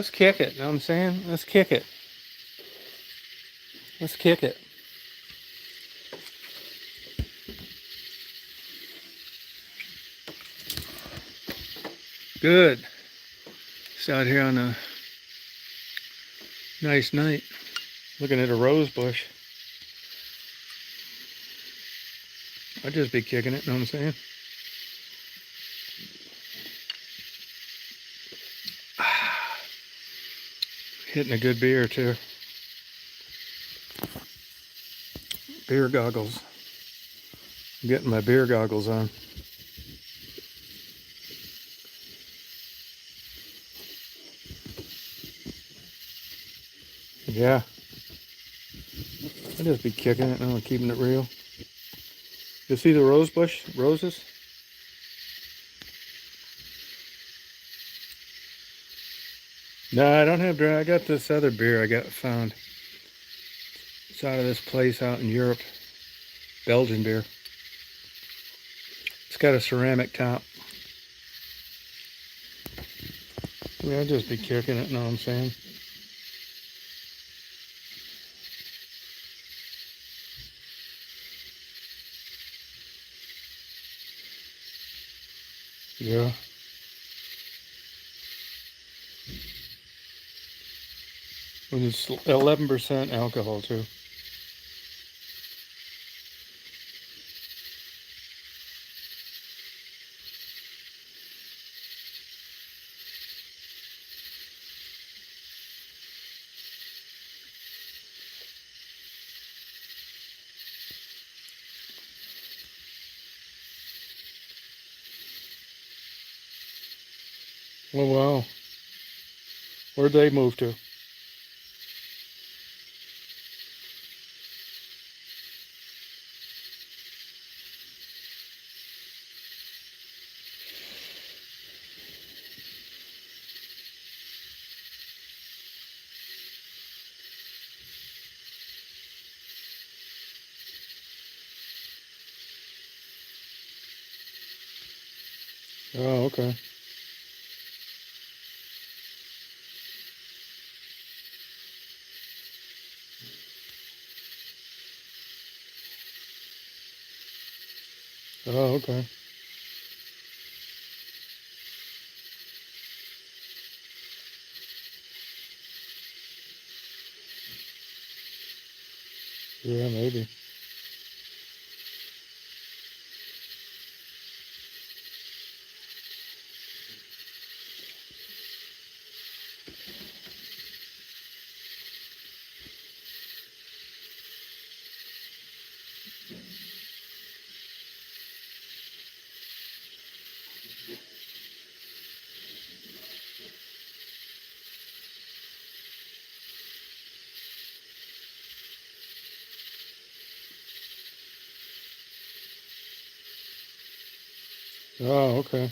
Let's kick it. Know what I'm saying? Let's kick it. Let's kick it. Good. Just out here on a nice night, looking at a rose bush. I'd just be kicking it. Know what I'm saying? Hitting a good beer too. Beer goggles. I'm getting my beer goggles on. Yeah. I'd just be kicking it and keeping it real. You see the rose bush? Roses? No, I don't have dry. I got this other beer I found. It's out of this place out in Europe. Belgian beer. It's got a ceramic top. Yeah, I'd just be kicking it, know what I'm saying? Yeah. And it's 11% alcohol too. Oh wow. Where'd they move to? Oh, okay. Oh, okay. Yeah, maybe. Oh, okay.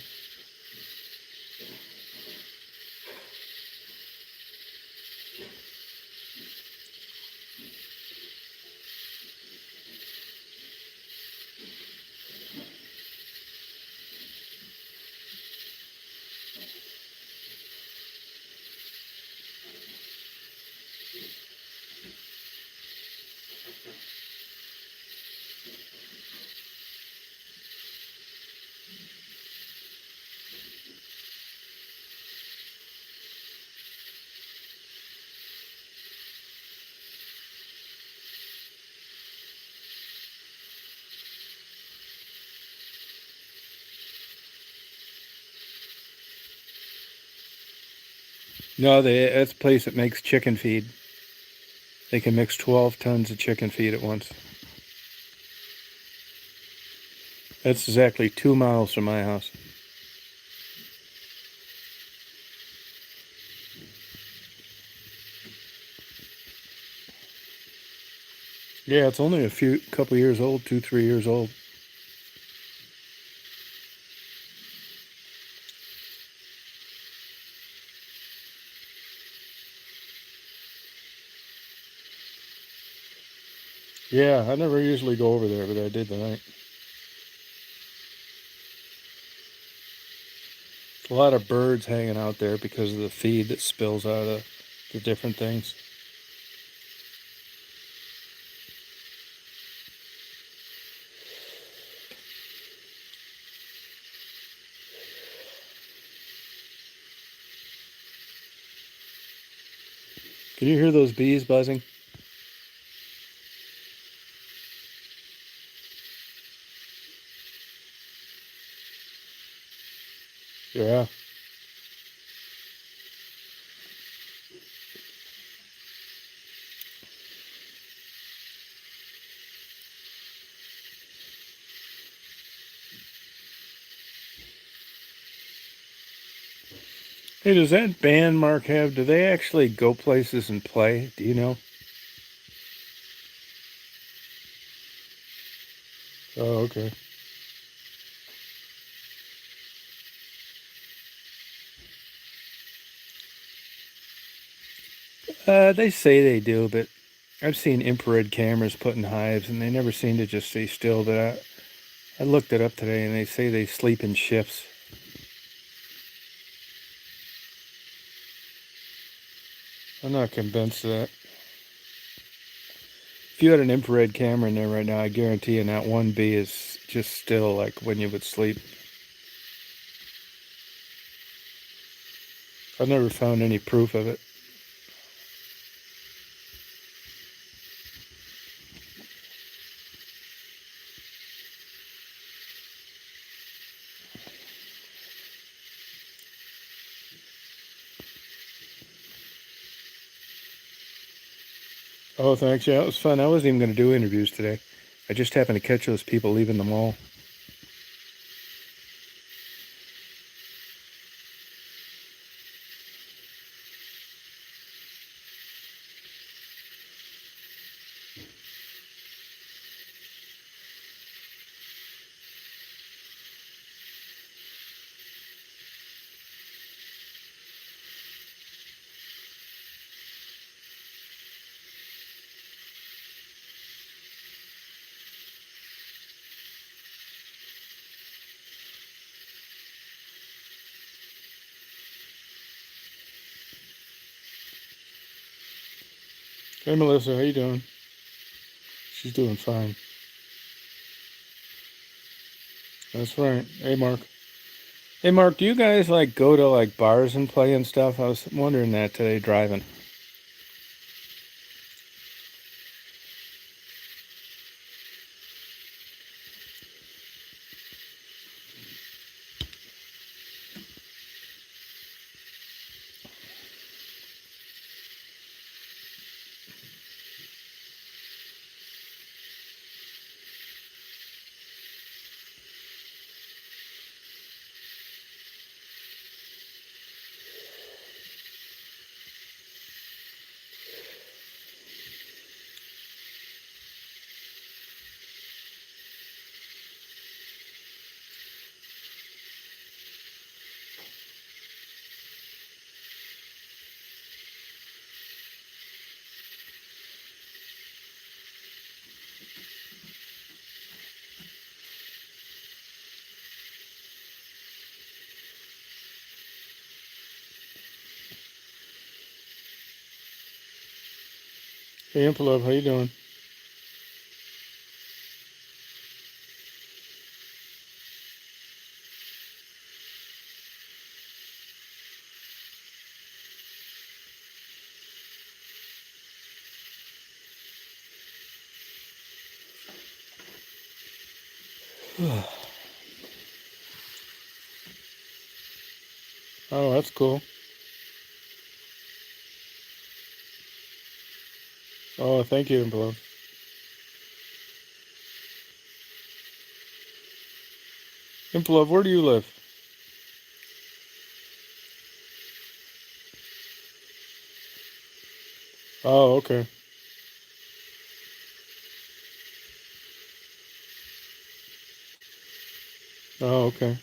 No, that's a place that makes chicken feed. They can mix 12 tons of chicken feed at once. That's exactly 2 miles from my house. Yeah, it's only couple years old, 2, 3 years old. Yeah, I never usually go over there, but I did tonight. A lot of birds hanging out there because of the feed that spills out of the different things. Can you hear those bees buzzing? Yeah. Hey, does that band Mark have, do they actually go places and play? Do you know? Oh, okay. They say they do, but I've seen infrared cameras put in hives, and they never seem to just stay still. But I looked it up today, and they say they sleep in shifts. I'm not convinced of that. If you had an infrared camera in there right now, I guarantee you not one bee is just still like when you would sleep. I've never found any proof of it. Oh, thanks. Yeah, it was fun. I wasn't even going to do interviews today. I just happened to catch those people leaving the mall. Hey, Melissa, how you doing? She's doing fine. That's right. Hey, Mark. Hey, Mark, do you guys like go to like bars and play and stuff? I was wondering that today driving. Hey, Impulove, how you doing? Oh, that's cool. Oh, thank you, Impulove. Impulove, where do you live? Oh, okay. Oh, okay.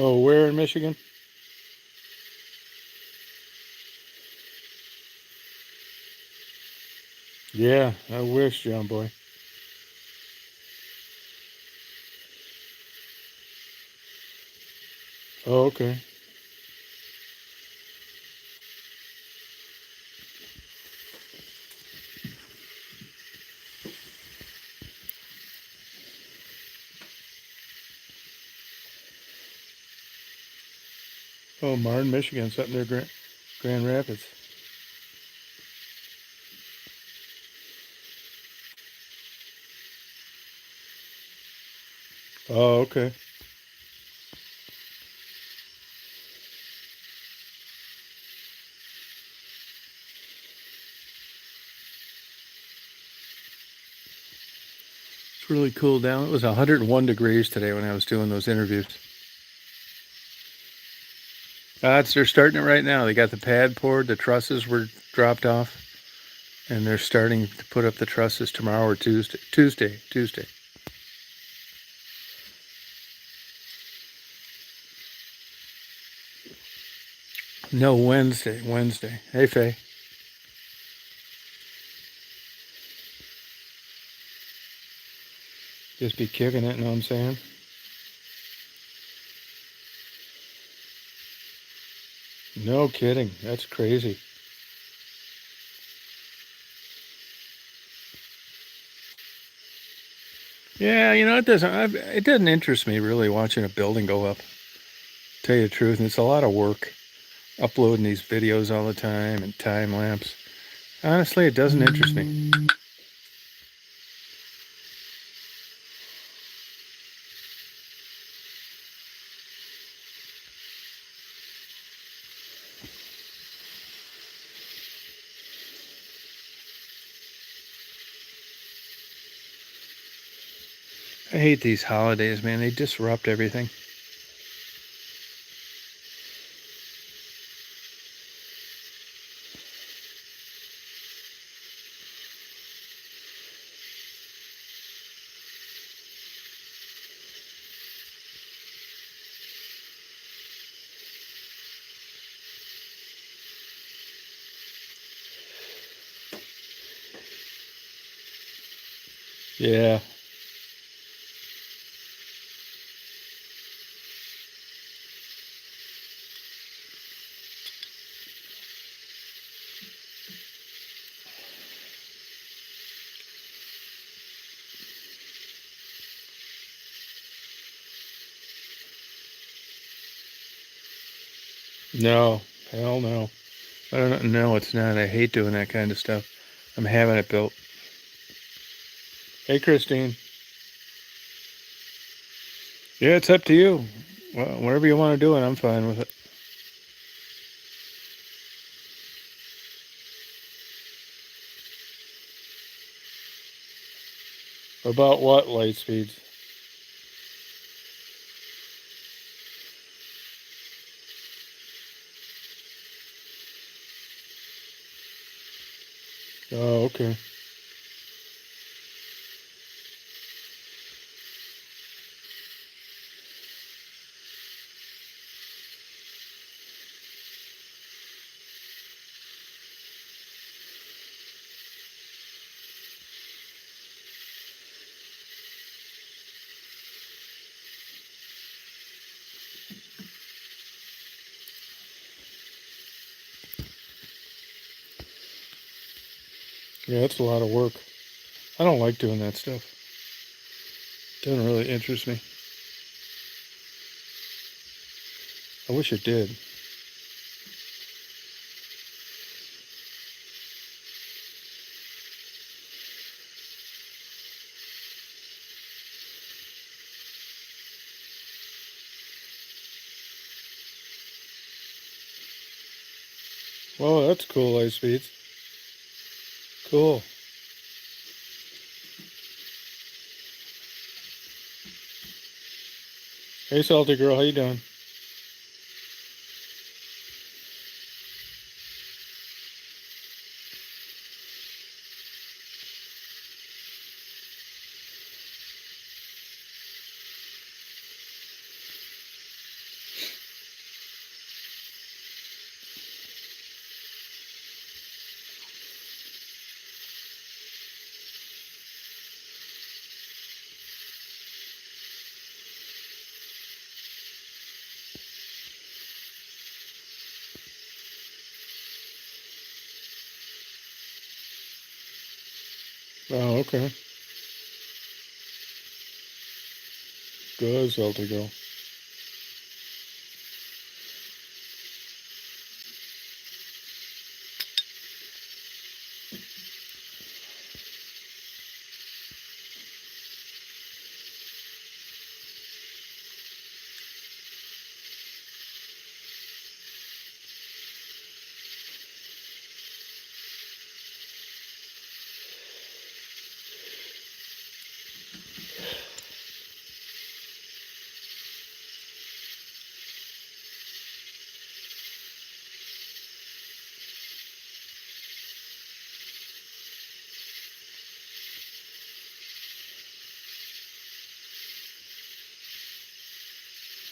Oh, where in Michigan? Yeah, I wish, John boy. Oh, okay. Oh, Martin, Michigan's up near Grand Rapids. Oh, okay. It's really cooled down. It was 101 degrees today when I was doing those interviews. They're starting it right now. They got the pad poured, the trusses were dropped off, and they're starting to put up the trusses tomorrow or Tuesday. Tuesday. No, Wednesday. Hey, Faye. Just be kicking it, know what I'm saying? No kidding. That's crazy. Yeah, it doesn't interest me really watching a building go up. Tell you the truth, and it's a lot of work uploading these videos all the time and time lapse. Honestly, it doesn't interest me. I hate these holidays, man. They disrupt everything. Yeah. No. Hell no. I don't know. No, it's not. I hate doing that kind of stuff. I'm having it built. Hey, Christine. Yeah, it's up to you. Well, whatever you want to do, and I'm fine with it. About what light speeds? Oh, okay. Yeah, it's a lot of work. I don't like doing that stuff. Doesn't really interest me. I wish it did. Oh, that's cool, light speeds. Cool. Hey, salty girl, how you doing? Oh, okay. Good cell to go.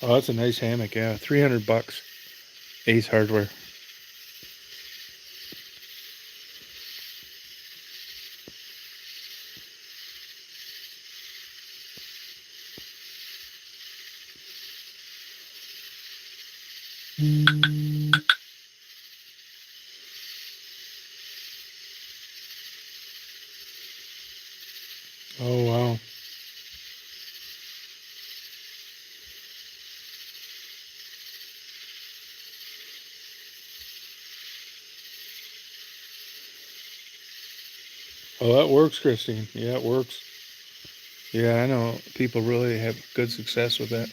Oh, that's a nice hammock. Yeah, $300. Ace Hardware. Oh wow. Oh, that works, Christine. Yeah, it works. Yeah, I know people really have good success with that.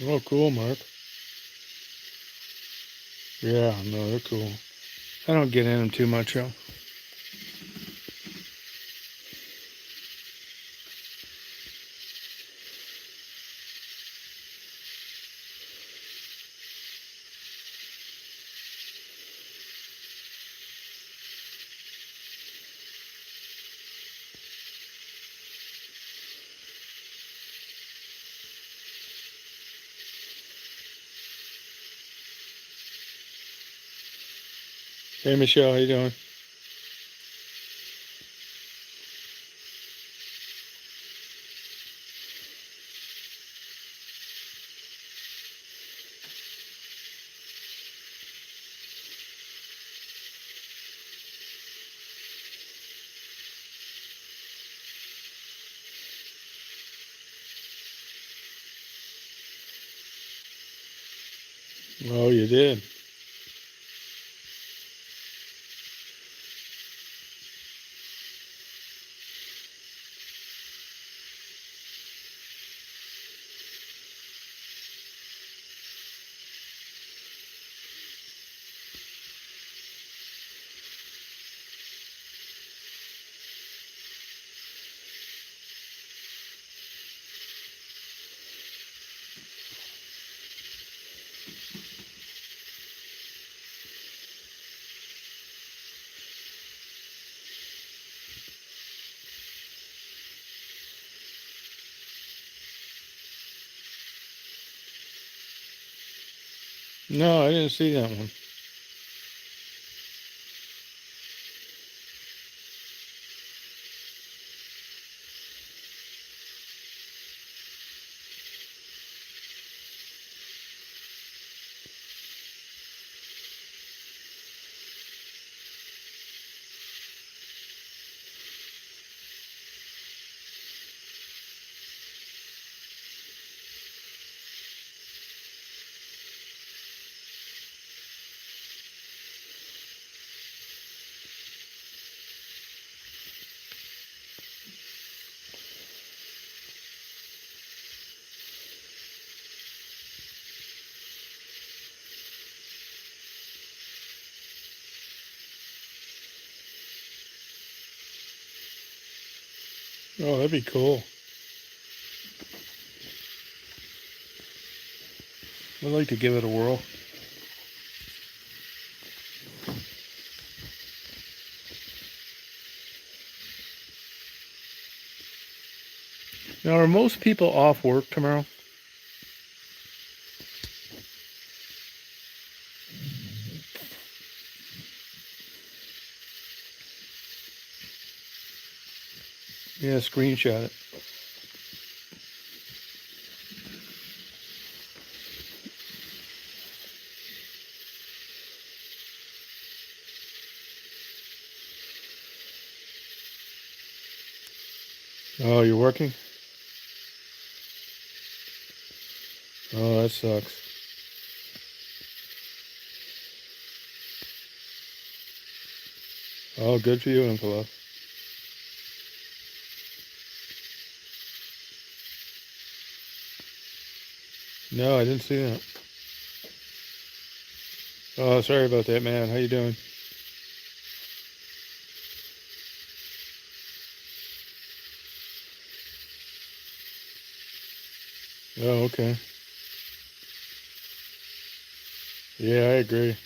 Oh, cool, Mark. Yeah, no, they're cool. I don't get in them too much, though. Hey, Michelle, how you doing? Oh, you did. No, I didn't see that one. Oh, that'd be cool. I'd like to give it a whirl. Now, are most people off work tomorrow? Yeah, screenshot it. Oh, you're working? Oh, that sucks. Oh, good for you, Infalo. No, I didn't see that. Oh, sorry about that, man. How you doing? Oh, okay. Yeah, I agree.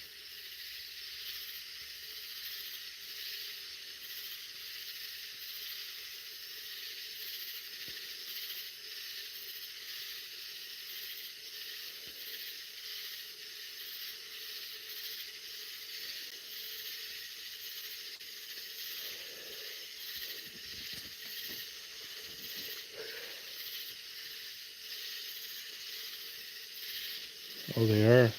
Oh, they are.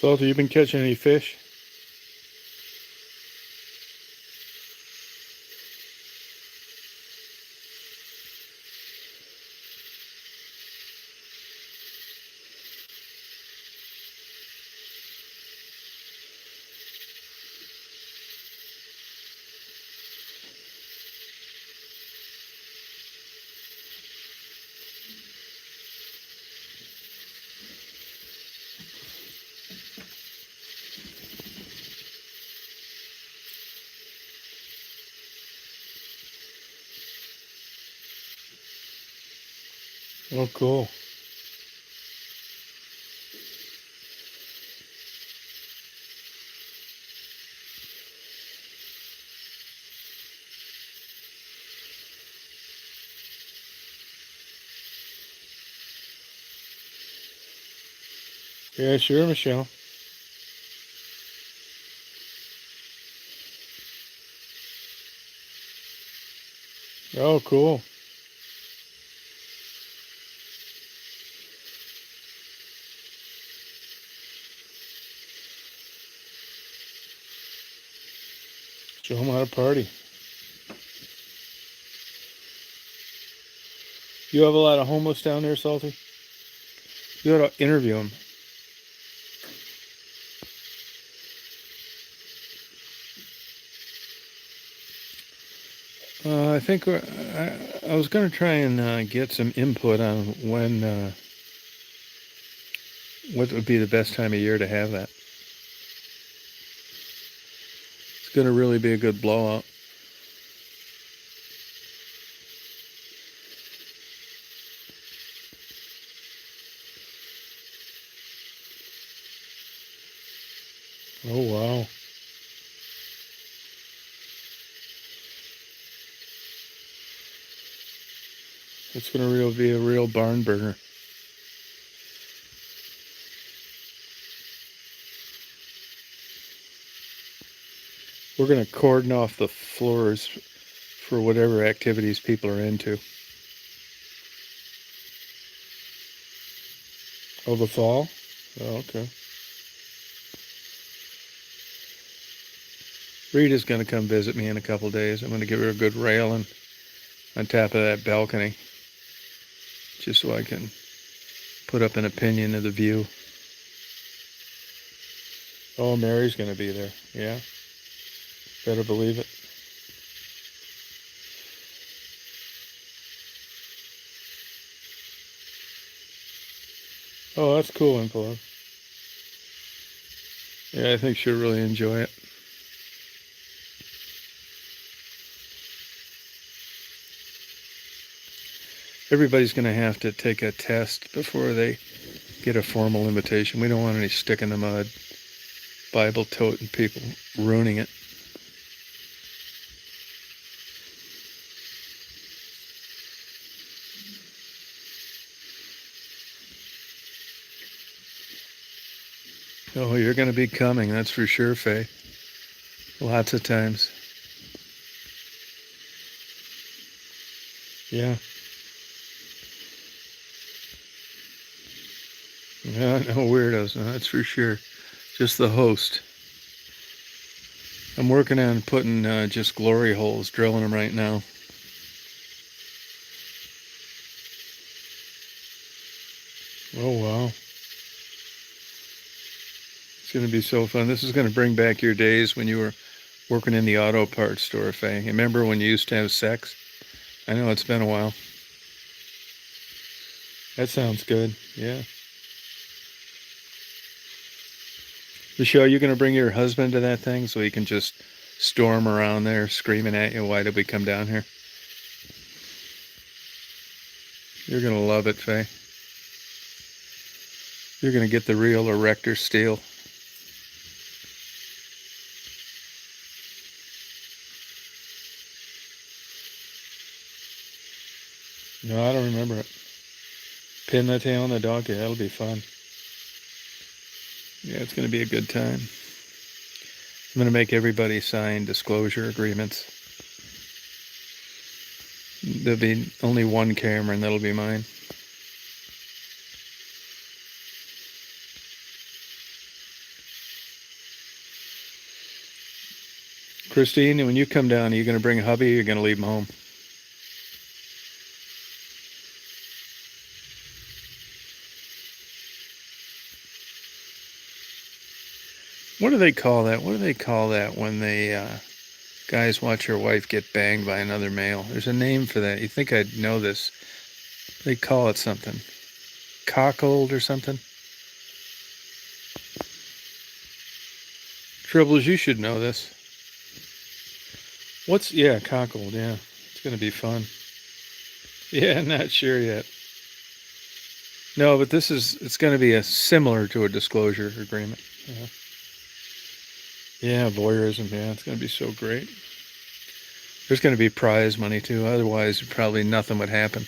Salty, you been catching any fish? Oh, cool. Yeah, sure, Michelle. Oh, cool. Show them how to party. You have a lot of homeless down there, Salty? You ought to interview them. I think I was going to try and get some input on what would be the best time of year to have that. It's going to really be a good blowout. Oh, wow. It's going to be a real barn burner. We're going to cordon off the floors for whatever activities people are into. Oh, the fall? Oh, okay. Rita's going to come visit me in a couple days. I'm going to give her a good railing on top of that balcony, just so I can put up an opinion of the view. Oh, Mary's going to be there. Yeah, better believe it. Oh, that's cool info. Yeah, I think she'll really enjoy it. Everybody's going to have to take a test before they get a formal invitation. We don't want any stick in the mud, Bible toting people ruining it. Oh, you're going to be coming, that's for sure, Faye. Lots of times. Yeah. Yeah, no weirdos, no, that's for sure. Just the host. I'm working on putting just glory holes, drilling them right now. Oh, wow. It's going to be so fun. This is going to bring back your days when you were working in the auto parts store, Faye. Remember when you used to have sex? I know it's been a while. That sounds good. Yeah. Michelle, you going to bring your husband to that thing so he can just storm around there screaming at you, why did we come down here? You're going to love it, Faye. You're going to get the real erector steel. No, I don't remember it. Pin the tail on the donkey. That'll be fun. Yeah, it's going to be a good time. I'm going to make everybody sign disclosure agreements. There'll be only one camera, and that'll be mine. Christine, when you come down, are you going to bring a hubby, or are you going to leave him home? What do they call that? What do they call that when they guys watch your wife get banged by another male? There's a name for that. You think I'd know this? They call it something. Cockhold or something? Trouble is, you should know this. Yeah, cockhold, yeah. It's going to be fun. Yeah, not sure yet. No, but it's going to be similar to a disclosure agreement. Yeah. Yeah, voyeurism, yeah, it's going to be so great. There's going to be prize money too, otherwise probably nothing would happen.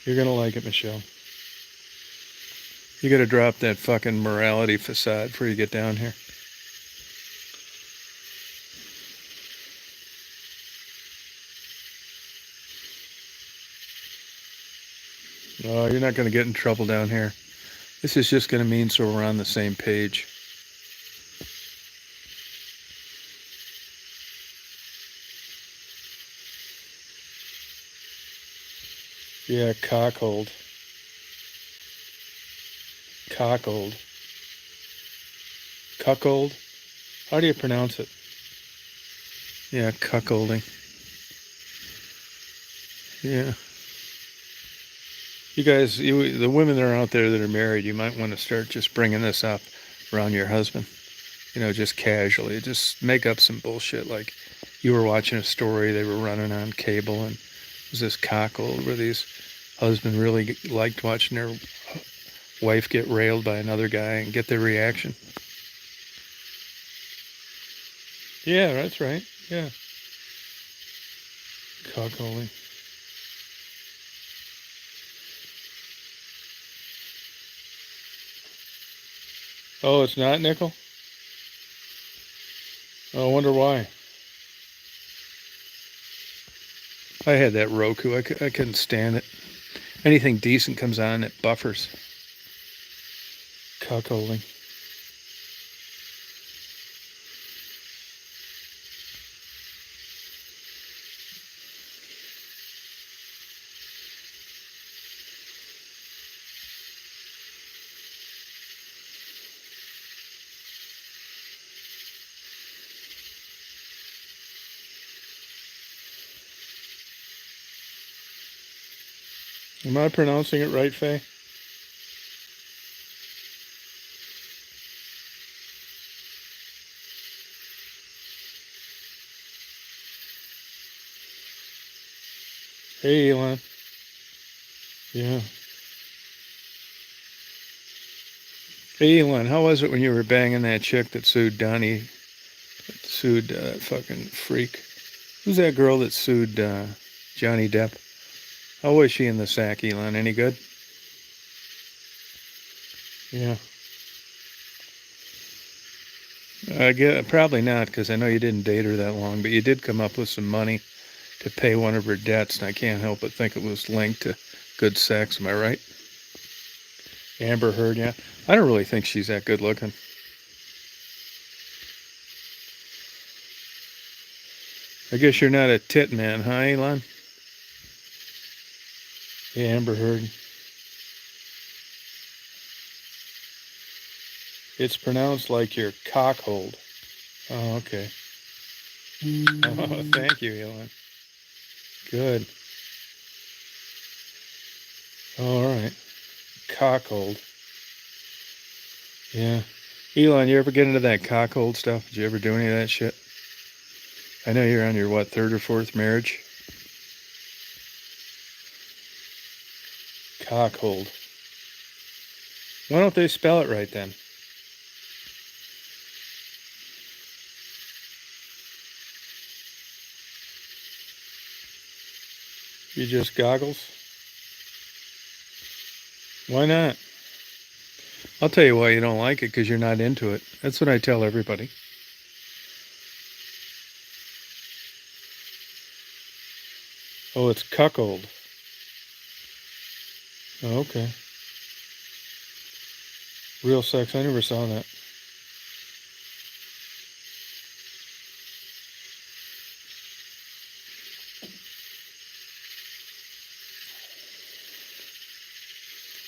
You're going to like it, Michelle. You got to drop that fucking morality facade before you get down here. Oh, you're not going to get in trouble down here. This is just going to mean so we're on the same page. Yeah, cockhold. Cockhold. Cuckold? How do you pronounce it? Yeah, cuckolding. Yeah. You guys, the women that are out there that are married, you might want to start just bringing this up around your husband. You know, just casually. Just make up some bullshit like you were watching a story they were running on cable, and it was this cockhold where these husband really liked watching their wife get railed by another guy and get their reaction. Yeah, that's right. Yeah. Cuckolding. Oh, it's not nickel? Oh, I wonder why. I had that Roku. I couldn't stand it. Anything decent comes on, it buffers. Cuckolding. Am I pronouncing it right, Faye? Hey, Elon. Yeah. Hey, Elon, how was it when you were banging that chick that sued Donnie, sued fucking freak? Who's that girl that sued Johnny Depp? How was she in the sack, Elon? Any good? Yeah. I get probably not, because I know you didn't date her that long, but you did come up with some money to pay one of her debts, and I can't help but think it was linked to good sex. Am I right? Amber Heard, yeah. I don't really think she's that good looking. I guess you're not a tit man, huh, Elon? Yeah, Amber Heard. It's pronounced like your cockhold. Oh, okay. Oh, thank you, Elon. Good. All right. Cockhold. Yeah. Elon, you ever get into that cockhold stuff? Did you ever do any of that shit? I know you're on your, what, third or fourth marriage? Cockhold. Why don't they spell it right then? You just goggles? Why not? I'll tell you why you don't like it, because you're not into it. That's what I tell everybody. Oh, it's cuckold. Oh, okay. Real sex. I never saw that.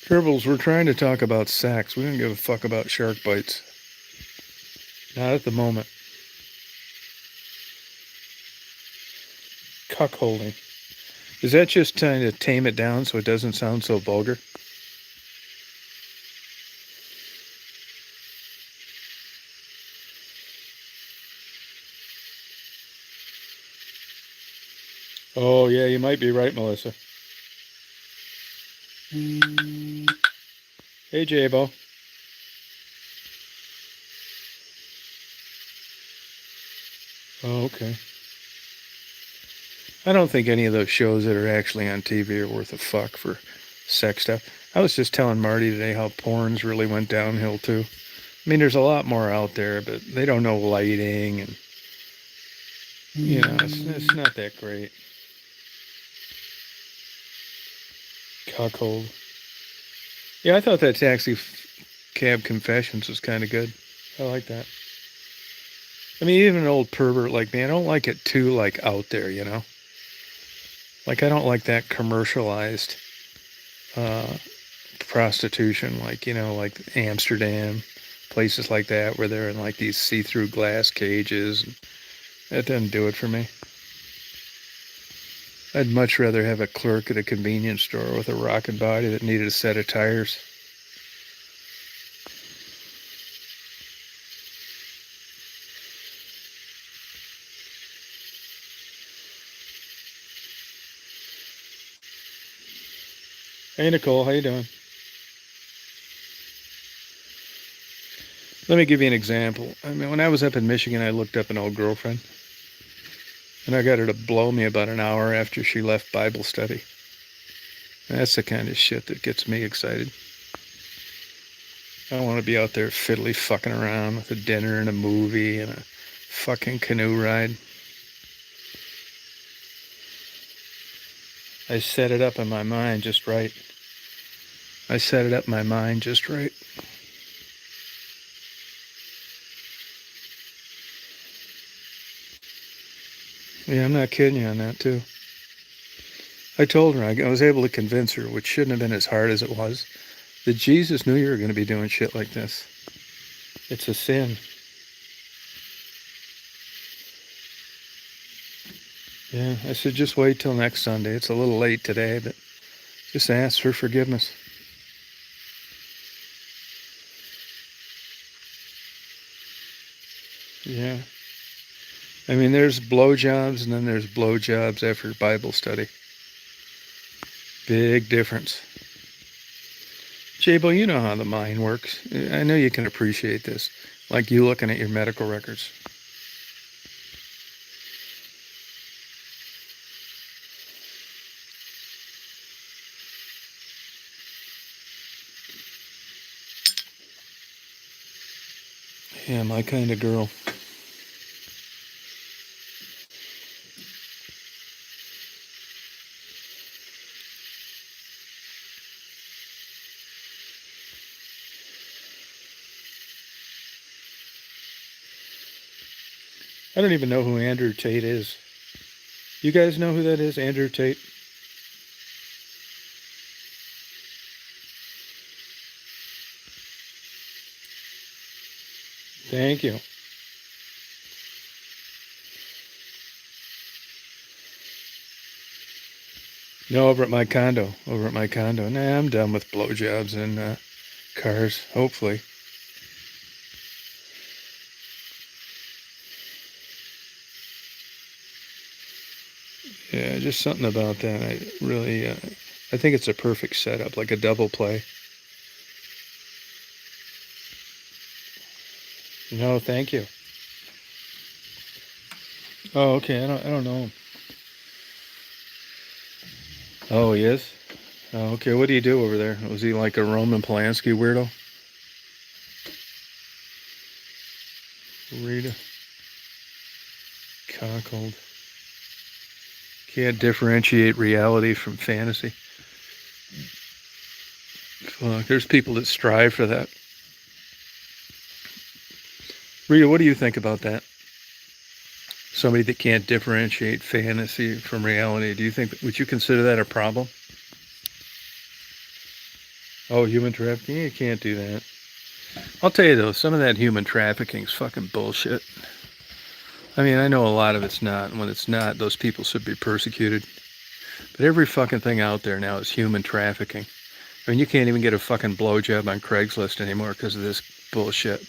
Tribbles, we're trying to talk about sex. We don't give a fuck about shark bites. Not at the moment. Cuckolding. Is that just trying to tame it down so it doesn't sound so vulgar? Oh, yeah, you might be right, Melissa. Hey, Jabo. Oh, okay. I don't think any of those shows that are actually on TV are worth a fuck for sex stuff. I was just telling Marty today how porns really went downhill, too. I mean, there's a lot more out there, but they don't know lighting, and, you know, it's not that great. Cuckold. Yeah, I thought that Taxi Cab Confessions was kind of good. I like that. I mean, even an old pervert like me, I don't like it too, like, out there, you know? Like, I don't like that commercialized uh, prostitution, like, you know, like Amsterdam, places like that, where they're in, like, these see-through glass cages. That doesn't do it for me. I'd much rather have a clerk at a convenience store with a rocking body that needed a set of tires. Hey, Nicole, how you doing? Let me give you an example. I mean, when I was up in Michigan, I looked up an old girlfriend, and I got her to blow me about an hour after she left Bible study. That's the kind of shit that gets me excited. I don't want to be out there fiddly fucking around with a dinner and a movie and a fucking canoe ride. I set it up in my mind just right. I set it up in my mind just right. Yeah, I'm not kidding you on that, too. I told her, I was able to convince her, which shouldn't have been as hard as it was, that Jesus knew you were going to be doing shit like this. It's a sin. Yeah, I said, just wait till next Sunday. It's a little late today, but just ask for forgiveness. Yeah. I mean, there's blowjobs and then there's blowjobs after Bible study. Big difference. Jabo, you know how the mind works. I know you can appreciate this. Like you looking at your medical records. Yeah, my kind of girl. I don't even know who Andrew Tate is. You guys know who that is, Andrew Tate? Thank you. No, over at my condo. Nah, I'm done with blowjobs and cars, hopefully. Yeah, just something about that. I think it's a perfect setup, like a double play. No, thank you. Oh, okay. I don't know him. Oh, he is? Oh, okay. What do you do over there? Was he like a Roman Polanski weirdo? Rita. Cockled. Can't differentiate reality from fantasy. Fuck, there's people that strive for that. Rita, what do you think about that? Somebody that can't differentiate fantasy from reality. Would you consider that a problem? Oh, human trafficking? You can't do that. I'll tell you though, some of that human trafficking is fucking bullshit. I mean, I know a lot of it's not, and when it's not, those people should be persecuted. But every fucking thing out there now is human trafficking. I mean, you can't even get a fucking blowjob on Craigslist anymore because of this bullshit.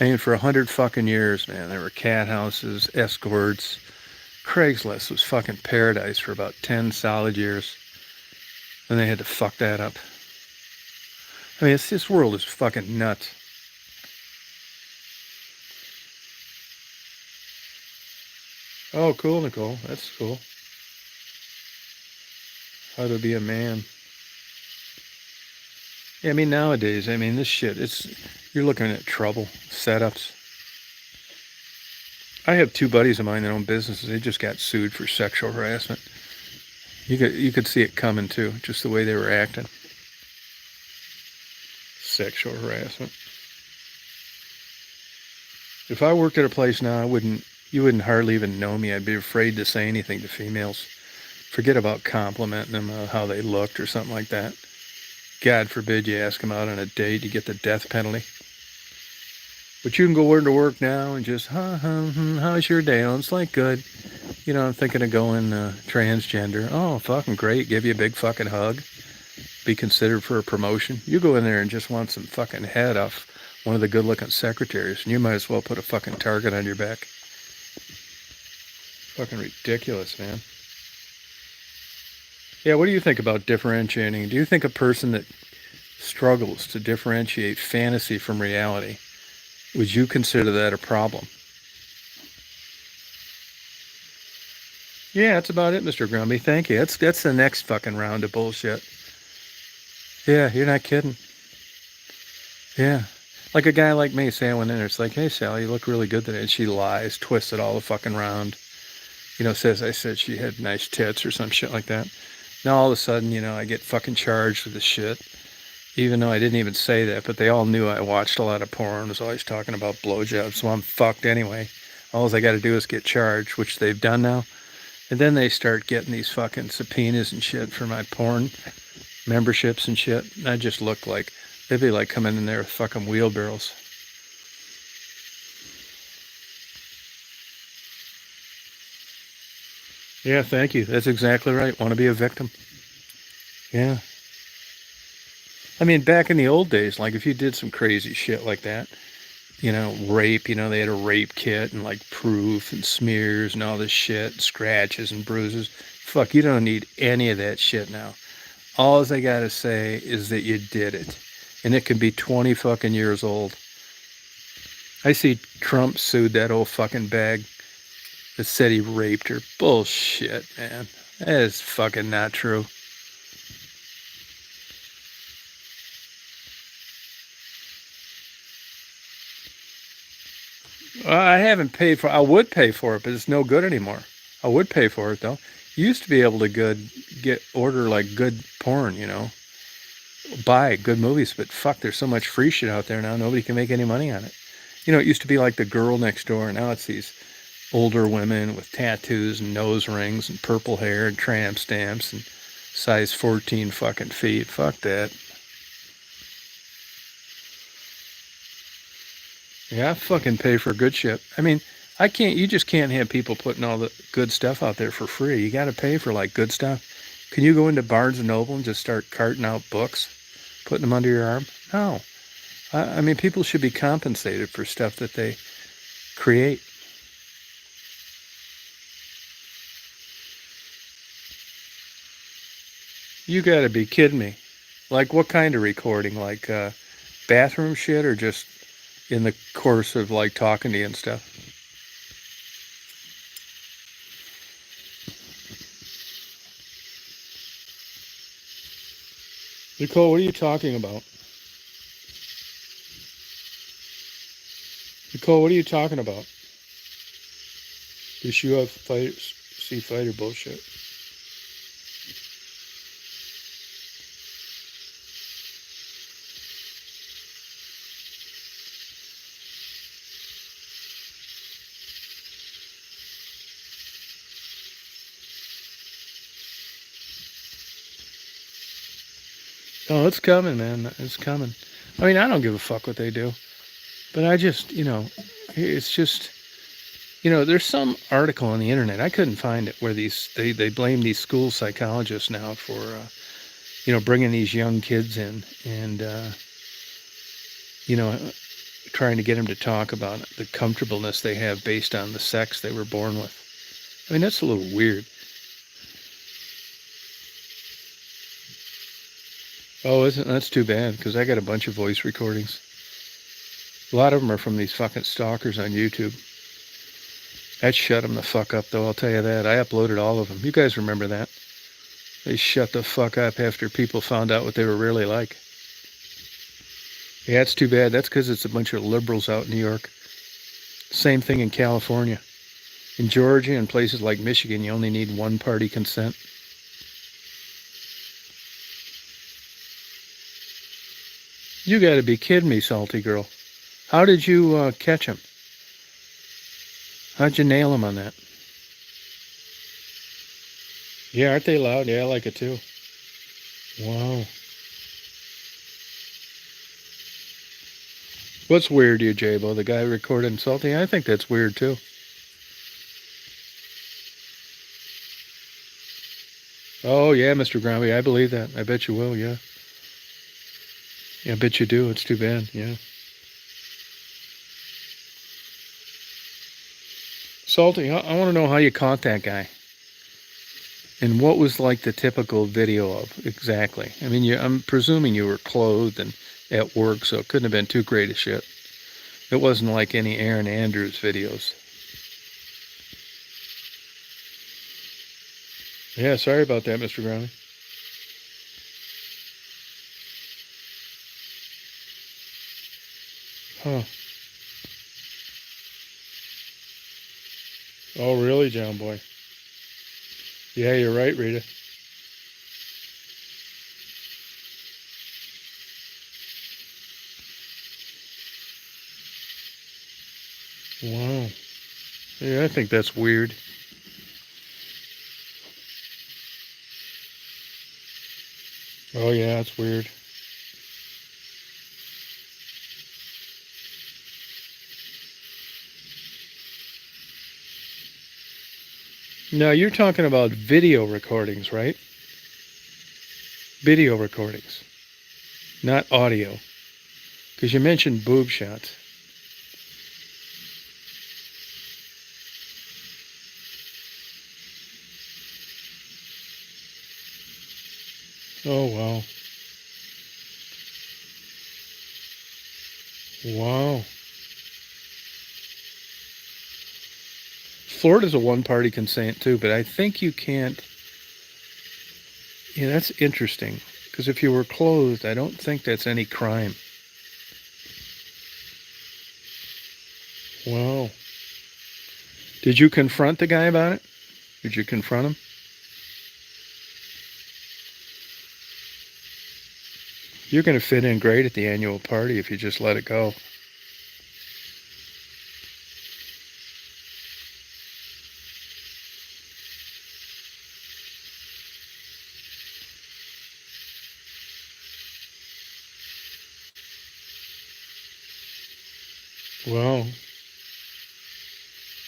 I mean, for 100 fucking years, man, there were cat houses, escorts. Craigslist was fucking paradise for about 10 solid years. Then they had to fuck that up. I mean, this world is fucking nuts. Oh, cool, Nicole. That's cool. How to be a man. Yeah, I mean, nowadays, I mean, this shit, you're looking at trouble, setups. I have two buddies of mine that own businesses. They just got sued for sexual harassment. You could see it coming too, just the way they were acting. Sexual harassment. If I worked at a place now, you wouldn't hardly even know me. I'd be afraid to say anything to females. Forget about complimenting them how they looked or something like that. God forbid you ask them out on a date, you get the death penalty. But you can go into work now and just, how's your day? Oh, it's like good. You know, I'm thinking of going transgender. Oh, fucking great. Give you a big fucking hug. Be considered for a promotion. You go in there and just want some fucking head off one of the good-looking secretaries, and you might as well put a fucking target on your back. Fucking ridiculous, man. Yeah, what do you think about differentiating? Do you think a person that struggles to differentiate fantasy from reality, would you consider that a problem? Yeah, that's about it, Mr. Grumpy. Thank you. That's the next fucking round of bullshit. Yeah, you're not kidding. Yeah. Like a guy like me, say I went in there, it's like, hey, Sally, you look really good today. And she lies, twists it all the fucking round. says I said she had nice tits or some shit like that. Now all of a sudden, I get fucking charged with this shit, even though I didn't even say that, but they all knew I watched a lot of porn, was always talking about blowjobs, so I'm fucked anyway. All I got to do is get charged, which they've done now. And then they start getting these fucking subpoenas and shit for my porn memberships and shit. And I just look like, they'd be like coming in there with fucking wheelbarrows. Yeah, thank you. That's exactly right. Want to be a victim. Yeah. I mean, back in the old days, like if you did some crazy shit like that, rape, they had a rape kit and like proof and smears and all this shit, scratches and bruises. Fuck, you don't need any of that shit now. All I gotta say is that you did it. And it can be 20 fucking years old. I see Trump sued that old fucking bag that said he raped her. Bullshit, man. That is fucking not true. I haven't paid for. I would pay for it, but it's no good anymore. I would pay for it though. You used to be able to order like good porn, buy good movies, but fuck, there's so much free shit out there now. Nobody can make any money on it. It used to be like the girl next door. Now it's these older women with tattoos and nose rings and purple hair and tramp stamps and size 14 fucking feet. Fuck that. Yeah, I fucking pay for good shit. I mean, you just can't have people putting all the good stuff out there for free. You got to pay for like good stuff. Can you go into Barnes and Noble and just start carting out books, putting them under your arm? No. I mean, people should be compensated for stuff that they create. You got to be kidding me. Like what kind of recording? Like bathroom shit or just in the course of like talking to you and stuff? Nicole, what are you talking about? Nicole, what are you talking about? This UFC fighter bullshit. Oh, it's coming, man. It's coming. I mean, I don't give a fuck what they do. But I just, it's just, there's some article on the internet. I couldn't find it where they blame these school psychologists now for, bringing these young kids in and, you know, trying to get them to talk about the comfortableness they have based on the sex they were born with. I mean, that's a little weird. Oh, isn't that's too bad because I got a bunch of voice recordings. A lot of them are from these fucking stalkers on YouTube. That shut them the fuck up, though, I'll tell you that. I uploaded all of them. You guys remember that? They shut the fuck up after people found out what they were really like. Yeah, it's too bad. That's because it's a bunch of liberals out in New York. Same thing in California. In Georgia and places like Michigan, you only need one-party consent. You gotta be kidding me, salty girl. How did you catch him? How'd you nail him on that? Yeah, aren't they loud? Yeah, I like it too. Wow. What's weird, you J-Bo? The guy recording salty? I think that's weird too. Oh, yeah, Mr. Grombie, I believe that. I bet you will, yeah. Yeah, I bet you do. It's too bad, yeah. Salty, I want to know how you caught that guy. And what was like the typical video of exactly? I mean, I'm presuming you were clothed and at work, so it couldn't have been too great a shit. It wasn't like any Aaron Andrews videos. Yeah, sorry about that, Mr. Grombie. Huh. Oh, really, John Boy? Yeah, you're right, Rita. Wow. Yeah, I think that's weird. Oh, yeah, it's weird. Now, you're talking about video recordings, right? Video recordings, not audio. Because you mentioned boob shots. Oh, wow. Wow. Florida's a one-party consent too, but I think you can't. Yeah, that's interesting. Because if you were clothed, I don't think that's any crime. Wow. Did you confront the guy about it? Did you confront him? You're going to fit in great at the annual party if you just let it go. Wow.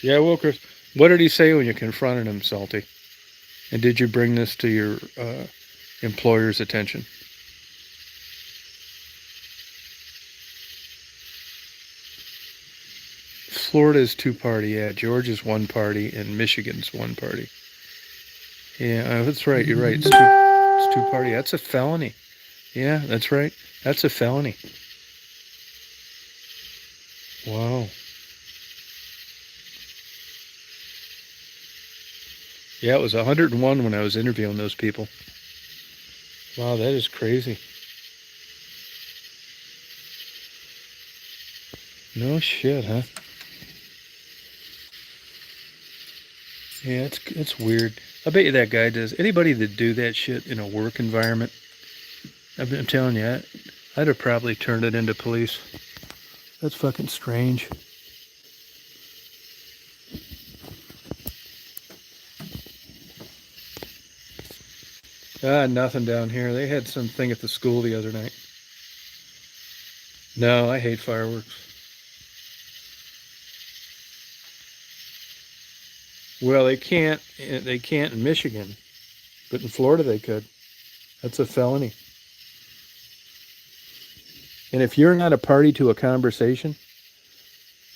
Yeah, well, Chris, what did he say when you confronted him, Salty? And did you bring this to your employer's attention? Florida's two-party, yeah. Georgia's one-party, and Michigan's one-party. Yeah, that's right. You're right. It's two-party. That's a felony. Yeah, that's right. That's a felony. Wow. Yeah, it was 101 when I was interviewing those people. Wow, that is crazy. No shit, huh? Yeah, it's weird. I bet you that guy does. Anybody that do that shit in a work environment, I'm telling you, I'd have probably turned it into police. That's fucking strange. Ah, nothing down here. They had something at the school the other night. No, I hate fireworks. Well, they can't. They can't in Michigan, but in Florida they could. That's a felony. And if you're not a party to a conversation,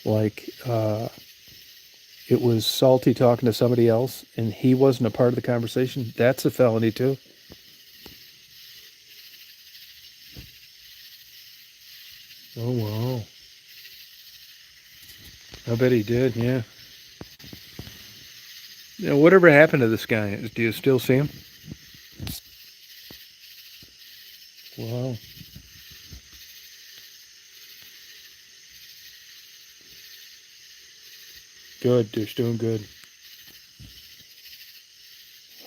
like it was Salty talking to somebody else, and he wasn't a part of the conversation, that's a felony too. Oh wow! I bet he did. Yeah. You know, whatever happened to this guy? Do you still see him? Wow. Good. They're doing good.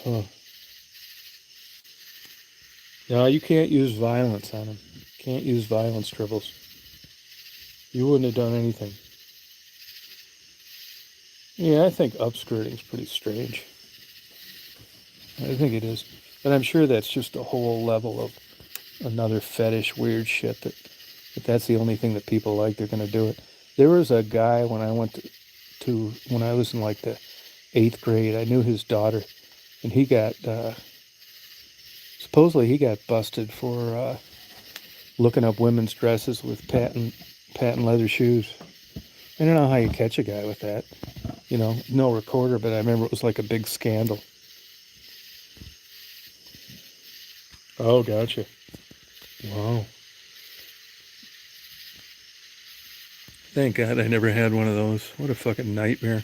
Huh. No, you can't use violence on him. Can't use violence, Tribbles. You wouldn't have done anything. Yeah, I think upskirting's pretty strange. I think it is. But I'm sure that's just a whole level of another fetish weird shit that if that's the only thing that people like, they're going to do it. There was a guy when I went to when I was in like the 8th grade, I knew his daughter, and he got supposedly he got busted for looking up women's dresses with patent leather shoes. I don't know how you catch a guy with that. You know, no recorder, but I remember it was like a big scandal. Oh, gotcha. Wow. Thank God I never had one of those. What a fucking nightmare.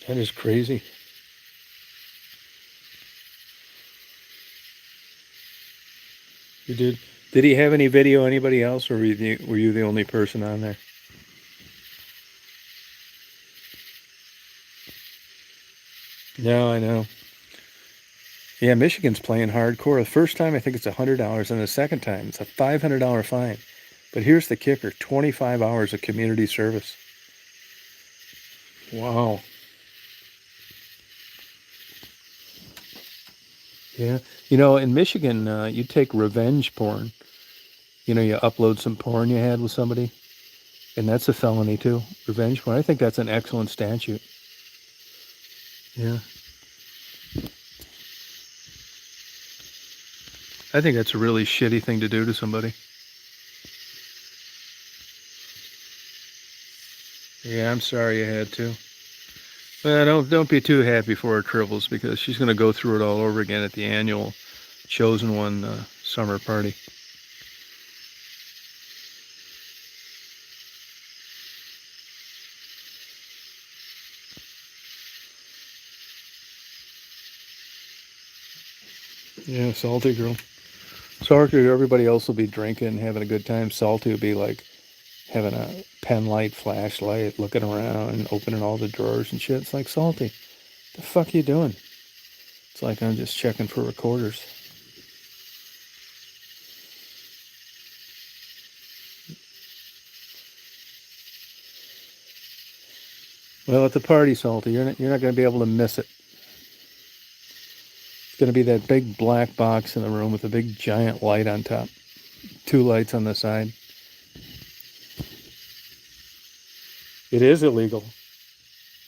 That is crazy. You did. Did he have any video? Anybody else, or were you the only person on there? No, I know. Yeah, Michigan's playing hardcore. The first time I think it's $100, and the second time it's a $500 fine. But here's the kicker: 25 hours of community service. Wow. Yeah. In Michigan, you take revenge porn. You upload some porn you had with somebody, and that's a felony too. Revenge porn. I think that's an excellent statute. Yeah. I think that's a really shitty thing to do to somebody. Yeah, I'm sorry you had to. Don't be too happy for her, Tribbles, because she's going to go through it all over again at the annual Chosen One summer party. Yeah, Salty girl. Salty, everybody else will be drinking and having a good time. Salty will be like having a pen light, flashlight, looking around and opening all the drawers and shit. It's like, Salty, the fuck you doing? It's like, I'm just checking for recorders. Well, at the party, Salty, you're not going to be able to miss it. It's going to be that big black box in the room with a big giant light on top. 2 lights on the side. It is illegal.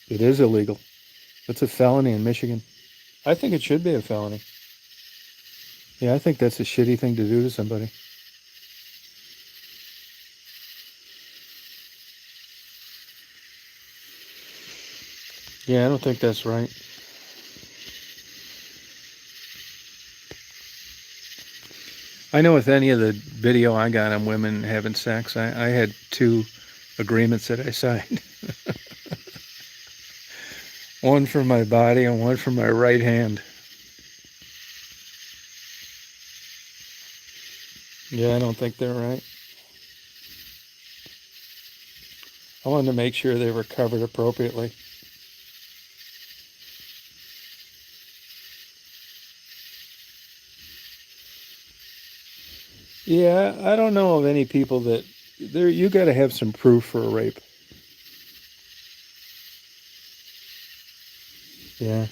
It is illegal. It's a felony in Michigan. I think it should be a felony. Yeah, I think that's a shitty thing to do to somebody. Yeah, I don't think that's right. I know with any of the video I got on women having sex, I had 2 agreements that I signed. One for my body and one for my right hand. Yeah, I don't think they're right. I wanted to make sure they were covered appropriately. Yeah, I don't know of any people that you got to have some proof for a rape. Yeah.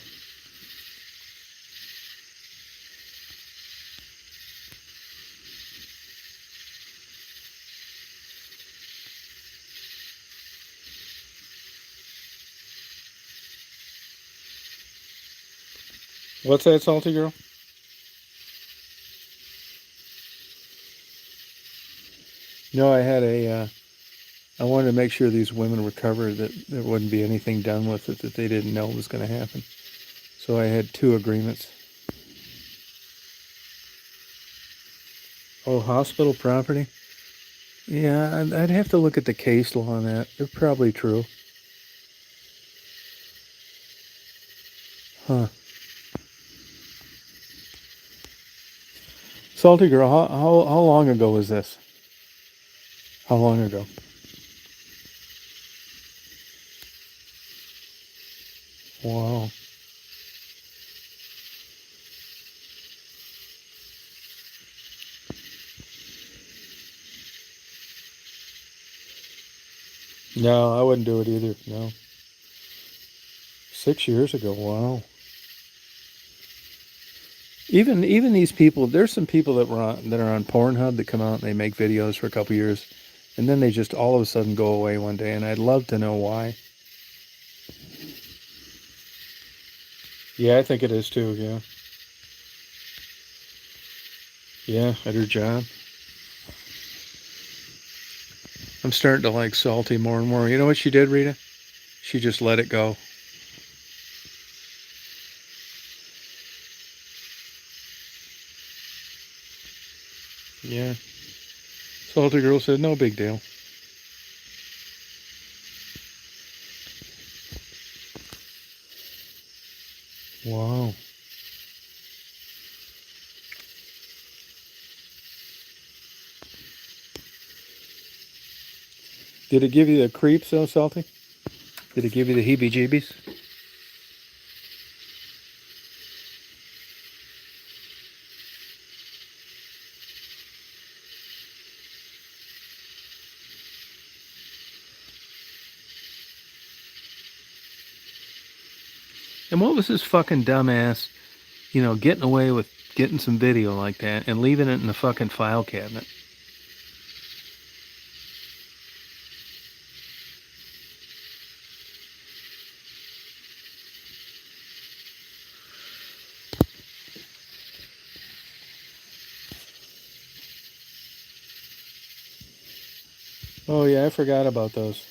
What's that, Salty girl? No, I wanted to make sure these women were covered, that there wouldn't be anything done with it that they didn't know was going to happen. So I had 2 agreements. Oh, hospital property? Yeah, I'd have to look at the case law on that. They're probably true. Huh. Salty girl, how long ago was this? How long ago? Wow. No, I wouldn't do it either. No. 6 years ago. Wow. Even these people, there's some people that are on Pornhub that come out and they make videos for a couple years, and then they just all of a sudden go away one day, and I'd love to know why. Yeah, I think it is too. Yeah. Yeah, at her job. I'm starting to like Salty more and more. You know what she did, Rita? She just let it go. Yeah. Salty girl said, no big deal. Wow. Did it give you the creeps though, Salty? Did it give you the heebie-jeebies? And what was this fucking dumbass, getting away with getting some video like that and leaving it in the fucking file cabinet? Oh yeah, I forgot about those.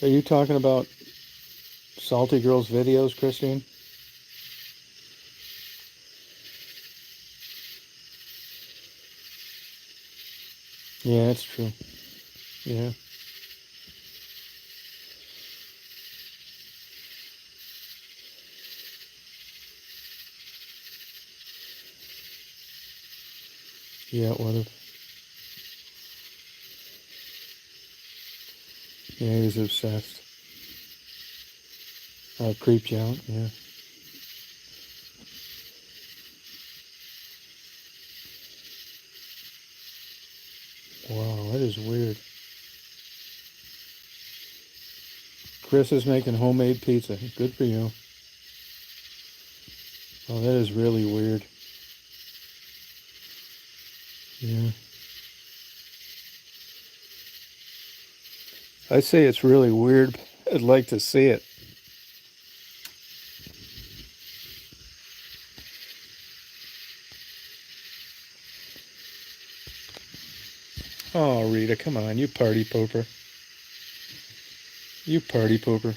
Are you talking about Salty Girls videos, Christine? Yeah, it's true. Yeah. Yeah, it would've. Yeah, he was obsessed. Creeped you out, yeah. Wow, that is weird. Chris is making homemade pizza. Good for you. Oh, that is really weird. Yeah. I say it's really weird. I'd like to see it. Oh, Rita, come on, you party pooper. You party pooper.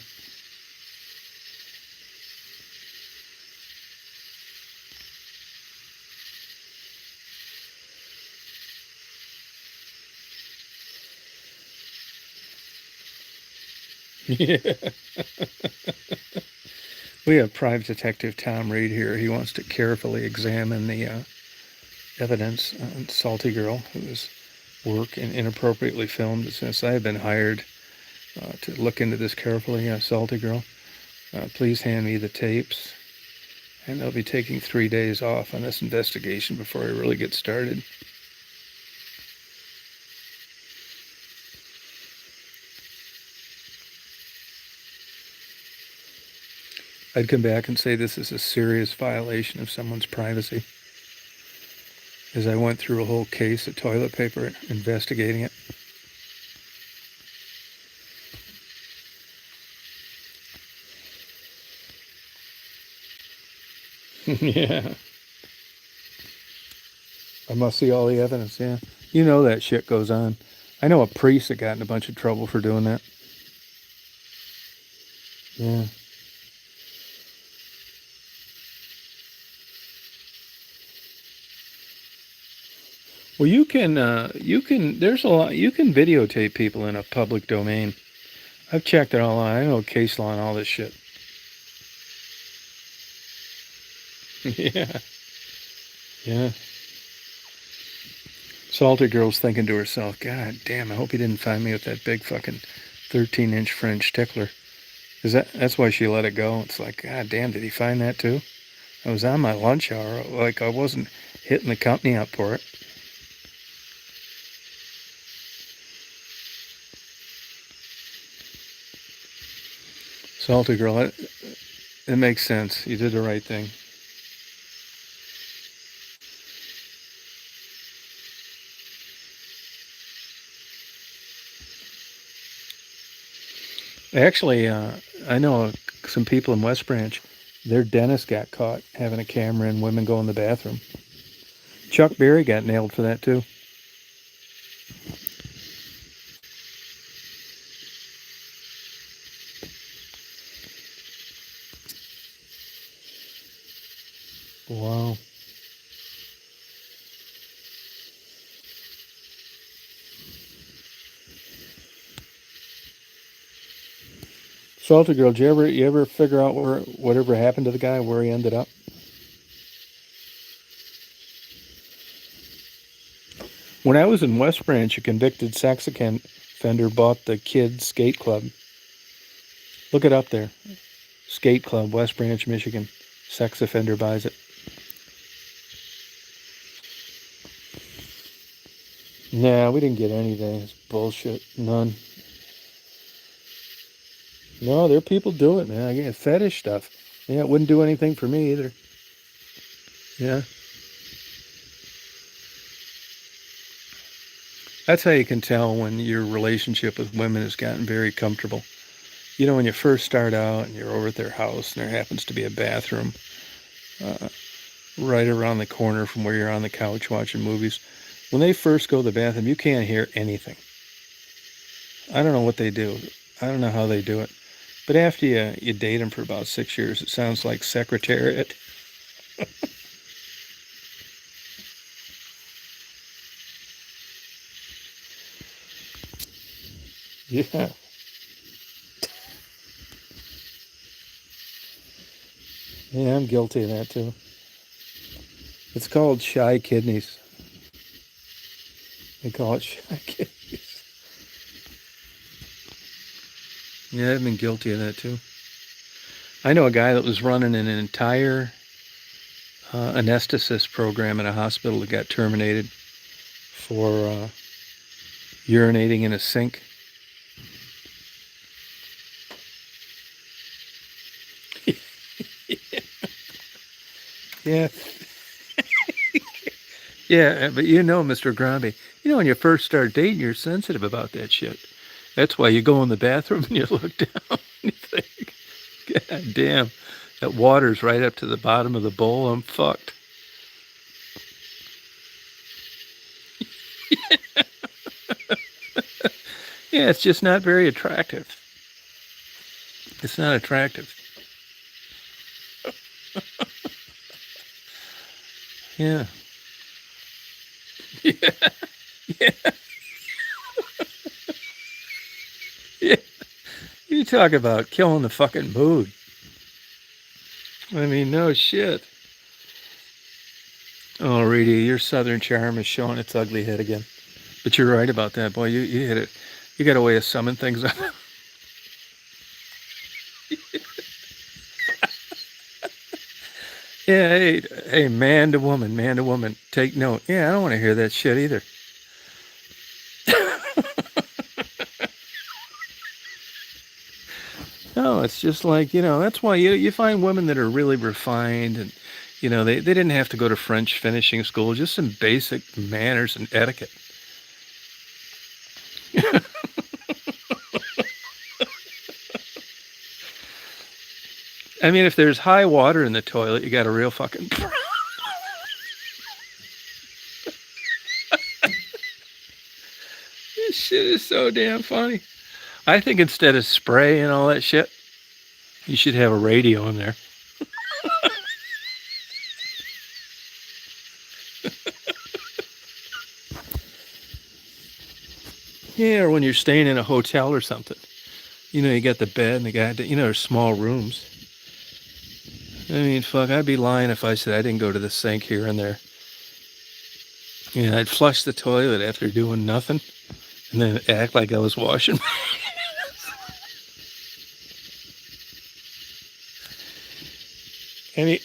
Yeah. We have Private Detective Tom Reed here. He wants to carefully examine the evidence on Salty Girl, whose work and inappropriately filmed. Since I have been hired to look into this carefully, Salty Girl, please hand me the tapes. And I'll be taking 3 days off on this investigation before I really get started. I'd come back and say this is a serious violation of someone's privacy, as I went through a whole case of toilet paper investigating it. Yeah. I must see all the evidence, yeah. You know that shit goes on. I know a priest that got in a bunch of trouble for doing that. Yeah. Well, there's a lot, you can videotape people in a public domain. I've checked it all out. I know case law and all this shit. Yeah. Yeah. Salty Girl's thinking to herself, God damn, I hope he didn't find me with that big fucking 13-inch French tickler. That's why she let it go. It's like, God damn, did he find that too? I was on my lunch hour. Like, I wasn't hitting the company up for it. Salty Girl, it makes sense. You did the right thing. Actually, I know some people in West Branch, their dentist got caught having a camera and women go in the bathroom. Chuck Berry got nailed for that too. Wow. Salty Girl, did you ever figure out whatever happened to the guy, where he ended up? When I was in West Branch, a convicted sex offender bought the kids' skate club. Look it up there. Skate Club, West Branch, Michigan. Sex offender buys it. Nah, we didn't get anything. It's bullshit. None. No, there are people do it, man. I get fetish stuff. Yeah, it wouldn't do anything for me either. Yeah. That's how you can tell when your relationship with women has gotten very comfortable. You know, when you first start out and you're over at their house and there happens to be a bathroom uh, right around the corner from where you're on the couch watching movies. When they first go to the bathroom, you can't hear anything. I don't know what they do. I don't know how they do it. But after you date them for about 6 years, it sounds like Secretariat. Yeah. Yeah, I'm guilty of that too. It's called shy kidneys. They call it shy kidneys. Yeah, I've been guilty of that too. I know a guy that was running an entire anesthetist program in a hospital that got terminated for urinating in a sink. Yeah, yeah, but you know, Mr. Gromby, you know, when you first start dating, you're sensitive about that shit. That's why you go in the bathroom and you look down and you think, God damn, that water's right up to the bottom of the bowl. I'm fucked. Yeah, it's just not very attractive. It's not attractive. Yeah. Yeah. Yeah. Yeah. You talk about killing the fucking mood. I mean, no shit. Oh, Reedy, your southern charm is showing its ugly head again. But you're right about that, boy. You hit it. You got a way of summing things up. Yeah, hey, man to woman, take note. Yeah, I don't want to hear that shit either. No, it's just like, that's why you find women that are really refined and, they didn't have to go to French finishing school, just some basic manners and etiquette. I mean, if there's high water in the toilet, you got a real fucking. This shit is so damn funny. I think instead of spray and all that shit, you should have a radio in there. Yeah, or when you're staying in a hotel or something. You got the bed and the guy, there's small rooms. I mean, fuck, I'd be lying if I said I didn't go to the sink here and there. I'd flush the toilet after doing nothing and then act like I was washing. Any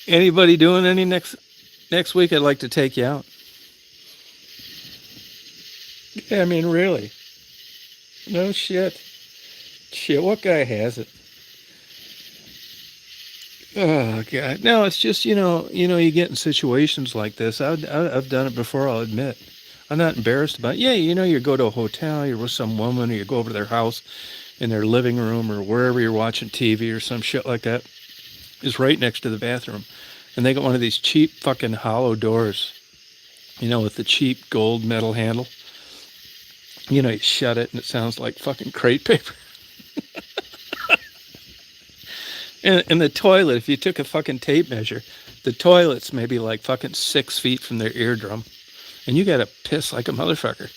Anybody doing any next week? I'd like to take you out. Yeah, I mean, really. No shit. Shit, what guy has it? Oh God, no. It's just you get in situations like this. I've done it before. I'll admit. I'm not embarrassed about it. Yeah, you go to a hotel, you're with some woman, or you go over to their house in their living room or wherever you're watching TV or some shit like that. Is right next to the bathroom, and they got one of these cheap fucking hollow doors. With the cheap gold metal handle. You shut it and it sounds like fucking crepe paper. And the toilet, if you took a fucking tape measure, the toilet's maybe like fucking 6 feet from their eardrum. And you gotta piss like a motherfucker.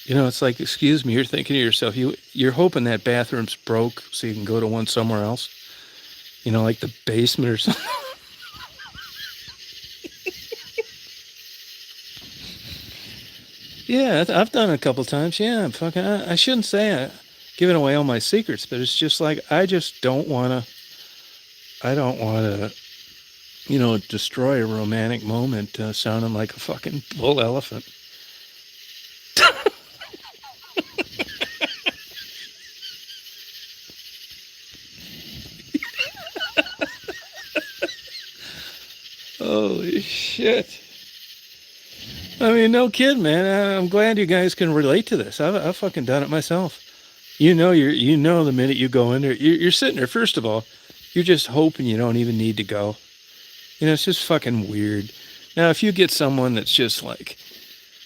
It's like, excuse me, you're thinking to yourself, you're hoping that bathroom's broke so you can go to one somewhere else. Like the basement or something. Yeah, I've done it a couple times. Yeah, fucking, I shouldn't say it, giving away all my secrets, but it's just like, I don't want to destroy a romantic moment sounding like a fucking bull elephant. Holy shit. I mean, no kid, man. I'm glad you guys can relate to this. I've fucking done it myself. The minute you go in there, you're sitting there. First of all, you're just hoping you don't even need to go. It's just fucking weird. Now, if you get someone that's just like,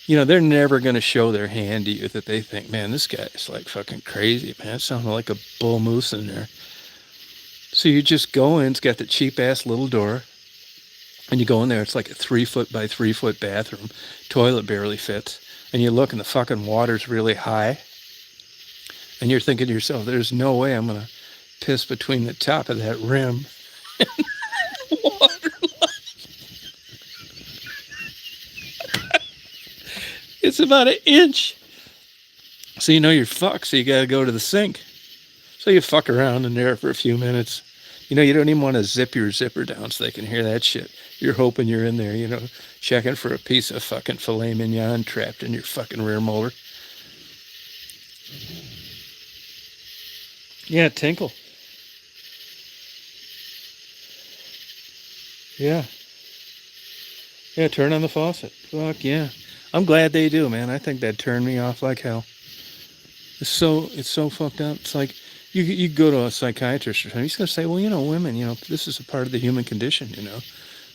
they're never going to show their hand to you that they think, man, this guy is like fucking crazy, man. It sounds like a bull moose in there. So you just go in. It's got the cheap ass little door. And you go in there, it's like a 3-foot by 3-foot bathroom. Toilet barely fits. And you look and the fucking water's really high. And you're thinking to yourself, there's no way I'm going to piss between the top of that rim and the water line. It's about an inch. So you're fucked, so you got to go to the sink. So you fuck around in there for a few minutes. You don't even want to zip your zipper down so they can hear that shit. You're hoping you're in there, checking for a piece of fucking filet mignon trapped in your fucking rear molar. Yeah, tinkle. Yeah. Yeah, turn on the faucet. Fuck yeah. I'm glad they do, man. I think that turned me off like hell. It's so fucked up. It's like you go to a psychiatrist or something. He's gonna say, well, women, this is a part of the human condition.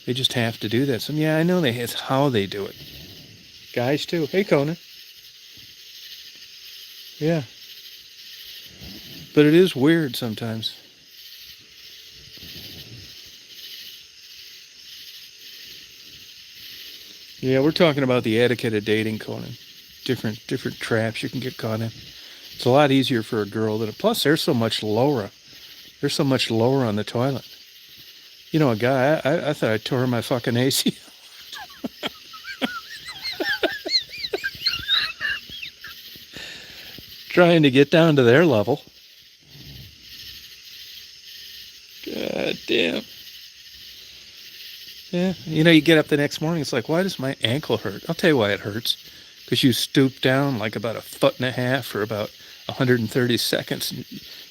They just have to do that. So yeah, I know it's how they do it. Guys too. Hey, Conan. Yeah. But it is weird sometimes. Yeah, we're talking about the etiquette of dating, Conan. Different traps you can get caught in. It's a lot easier for a girl than plus they're so much lower. They're so much lower on the toilet. A guy, I thought I tore my fucking AC. Trying to get down to their level. God damn. Yeah, you get up the next morning, it's like, why does my ankle hurt? I'll tell you why it hurts. Because you stoop down like about 1.5 feet for about 130 seconds. And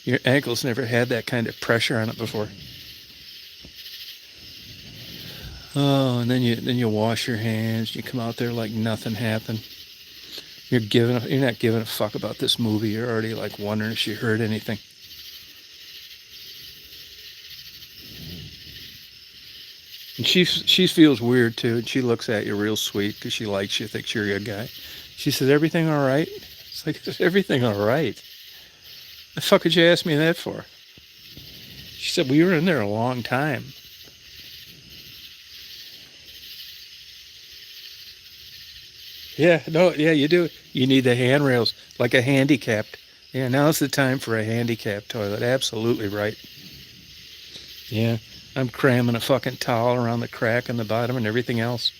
your ankle's never had that kind of pressure on it before. Oh, and then you wash your hands. You come out there like nothing happened. You're not giving a fuck about this movie. You're already like wondering if she heard anything. And she feels weird too. And she looks at you real sweet because she likes you, thinks you're a good guy. She says, "Everything all right?" It's like, "Is everything all right? The fuck did you ask me that for?" She said, "We were in there a long time." Yeah, no, yeah, you do. You need the handrails, like a handicapped. Yeah, now's the time for a handicapped toilet. Absolutely right. Yeah, I'm cramming a fucking towel around the crack in the bottom and everything else.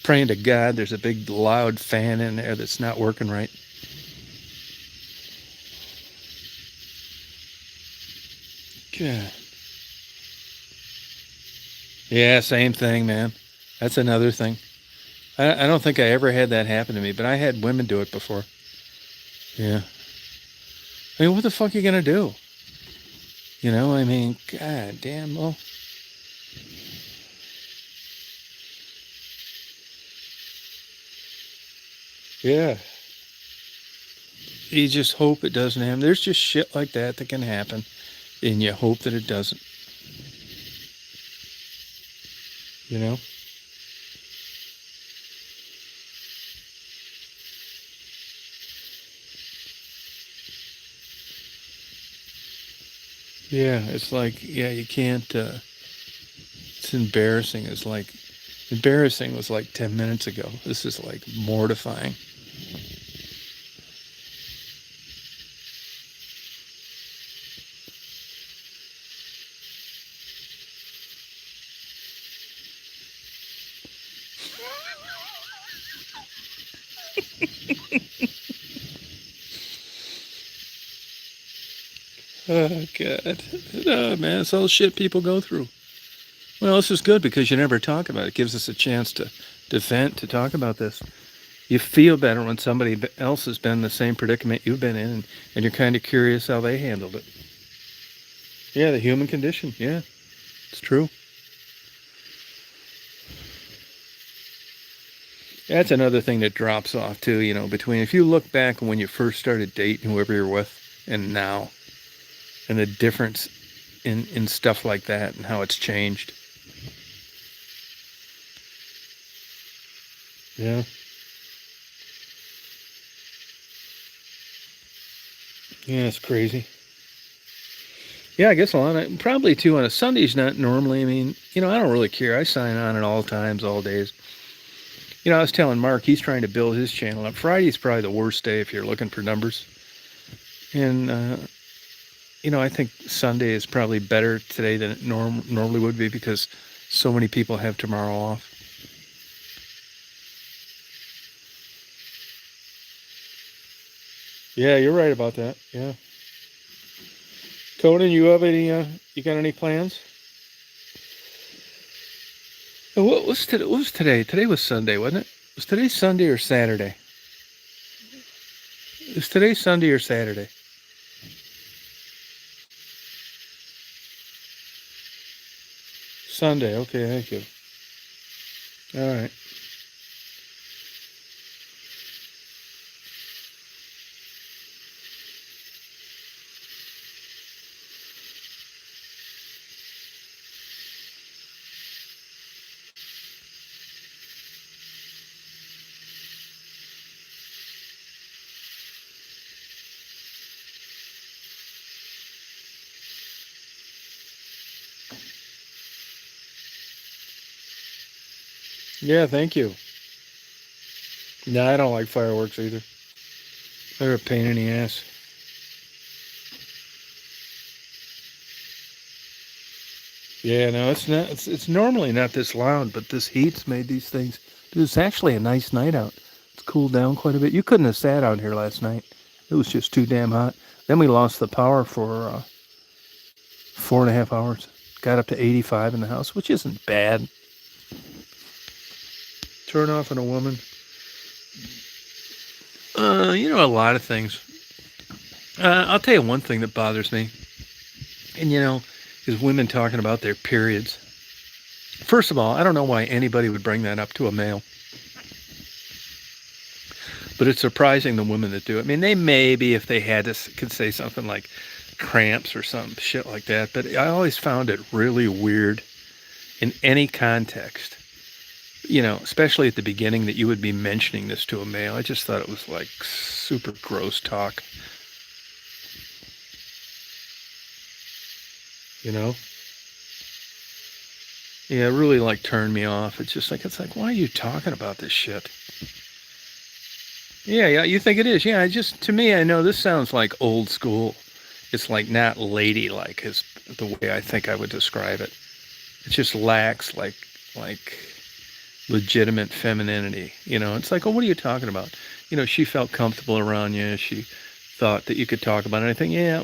Praying to God there's a big loud fan in there that's not working right. God. Yeah, same thing, man. That's another thing. I don't think I ever had that happen to me, but I had women do it before. Yeah. I mean, what the fuck are you gonna do? I mean, god damn, well. Yeah. You just hope it doesn't happen. There's just shit like that can happen, and you hope that it doesn't. You know? Yeah, it's like, yeah, you can't, it's embarrassing. It's like, embarrassing was like 10 minutes ago. This is like mortifying. Oh, God. No, man, it's all shit people go through. Well, this is good because you never talk about it. It gives us a chance to vent, to talk about this. You feel better when somebody else has been in the same predicament you've been in, and you're kind of curious how they handled it. Yeah, the human condition. Yeah, it's true. That's another thing that drops off too, between if you look back when you first started dating whoever you're with and now, and the difference in stuff like that and how it's changed. Yeah. Yeah, it's crazy. Yeah, I guess a lot of probably too on a Sunday's not normally. I mean, I don't really care. I sign on at all times, all days. I was telling Mark he's trying to build his channel up. Friday's probably the worst day if you're looking for numbers. And I think Sunday is probably better today than it normally would be because so many people have tomorrow off. Yeah, you're right about that. Yeah. Conan, you have any? You got any plans? What was today? What was today? Today was Sunday, wasn't it? Was today Sunday or Saturday? Is today Sunday or Saturday? Sunday. Okay, thank you. All right. Yeah, thank you. No, I don't like fireworks either. They're a pain in the ass. Yeah, no, it's not. It's normally not this loud, but this heat's made these things. Dude, it's actually a nice night out. It's cooled down quite a bit. You couldn't have sat out here last night. It was just too damn hot. Then we lost the power for 4.5 hours. Got up to 85 in the house, which isn't bad. Turn off on a woman. A lot of things. I'll tell you one thing that bothers me, and is women talking about their periods. First of all, I don't know why anybody would bring that up to a male. But it's surprising the women that do it. I mean, they maybe, if they had to, could say something like cramps or some shit like that. But I always found it really weird in any context, especially at the beginning that you would be mentioning this to a male. I just thought it was like super gross talk. Yeah, it really turned me off. It's like, why are you talking about this shit? Yeah, you think it is. Yeah, to me, I know this sounds like old school. It's like not ladylike is the way I think I would describe it. It just lacks like legitimate femininity. It's like, oh, what are you talking about? She felt comfortable around you. She thought that you could talk about anything. Yeah,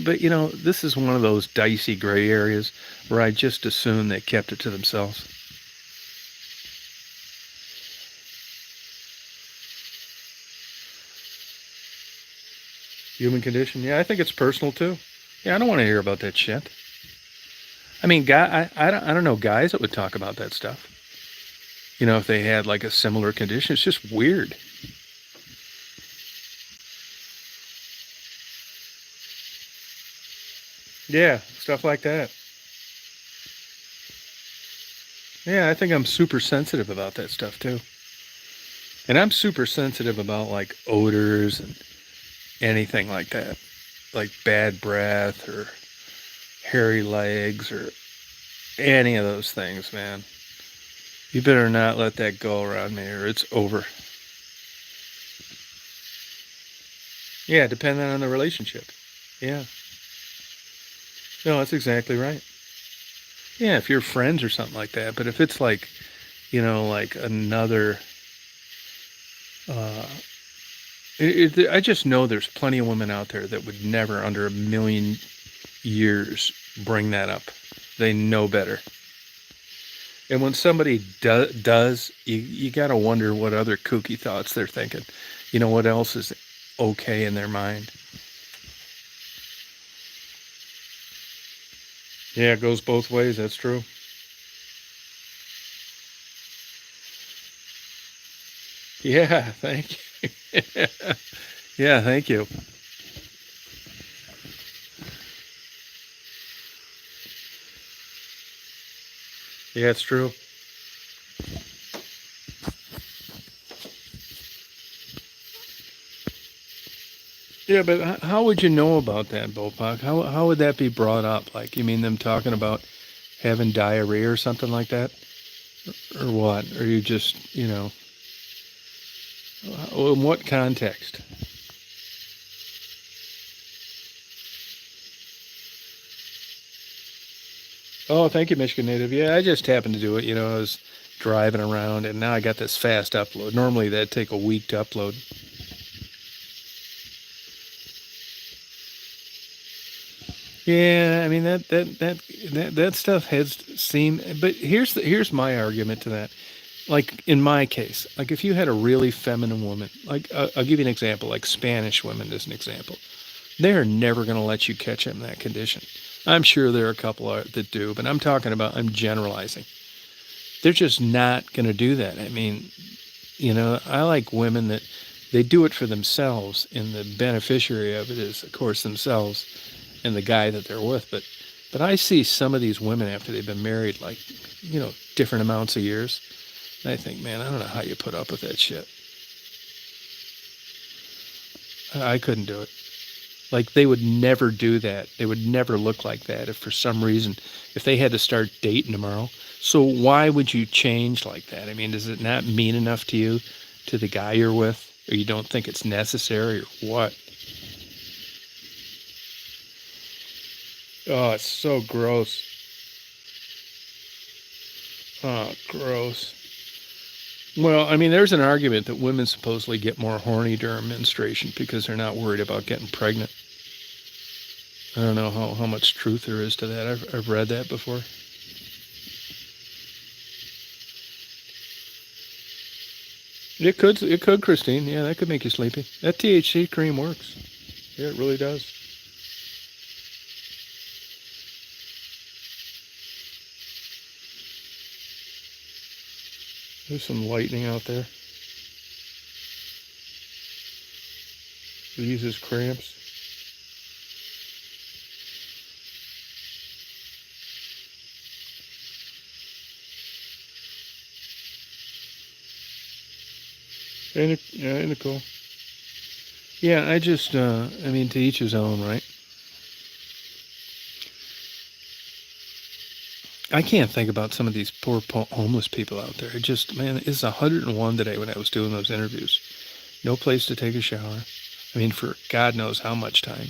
but this is one of those dicey gray areas where I just assume they kept it to themselves. Human condition. Yeah, I think it's personal too. Yeah, I don't want to hear about that shit. I mean, I don't know guys that would talk about that stuff. If they had like a similar condition, it's just weird. Yeah, stuff like that. Yeah, I think I'm super sensitive about that stuff too. And I'm super sensitive about like odors and anything like that. Like bad breath or hairy legs or any of those things, man. You better not let that go around me or it's over. Yeah, depending on the relationship. Yeah. No, that's exactly right. Yeah, if you're friends or something like that. But if it's like, like another, uh, I just know there's plenty of women out there that would never, under a million years, bring that up. They know better. And when somebody does, you got to wonder what other kooky thoughts they're thinking. You know, what else is okay in their mind? Yeah, it goes both ways. That's true. Yeah, thank you. Yeah, thank you. Yeah, it's true. Yeah, but how would you know about that, Bopak? How would that be brought up? Like, you mean them talking about having diarrhea or something like that, or what? Or you just, in what context? Oh, thank you, Michigan native. Yeah, I just happened to do it. I was driving around, and now I got this fast upload. Normally, that'd take a week to upload. Yeah, I mean that stuff has seemed. But here's my argument to that. Like in my case, like if you had a really feminine woman, like I'll give you an example, like Spanish women as an example, they're never going to let you catch them in that condition. I'm sure there are a couple that do, but I'm generalizing. They're just not going to do that. I mean, I like women that they do it for themselves, and the beneficiary of it is, of course, themselves and the guy that they're with. But I see some of these women after they've been married, like, different amounts of years. And I think, man, I don't know how you put up with that shit. I couldn't do it. Like, they would never do that. They would never look like that if for some reason, if they had to start dating tomorrow. So why would you change like that? I mean, does it not mean enough to you, to the guy you're with? Or you don't think it's necessary, or what? Oh, it's so gross. Oh, gross. Well, I mean, there's an argument that women supposedly get more horny during menstruation because they're not worried about getting pregnant. I don't know how much truth there is to that. I've read that before. It could, Christine. Yeah, that could make you sleepy. That THC cream works. Yeah, it really does. There's some lightning out there. It eases cramps. Ain't it cool? Yeah, I mean, to each his own, right? I can't think about some of these poor homeless people out there. It just, man, it's 101 today when I was doing those interviews. No place to take a shower. I mean, for God knows how much time.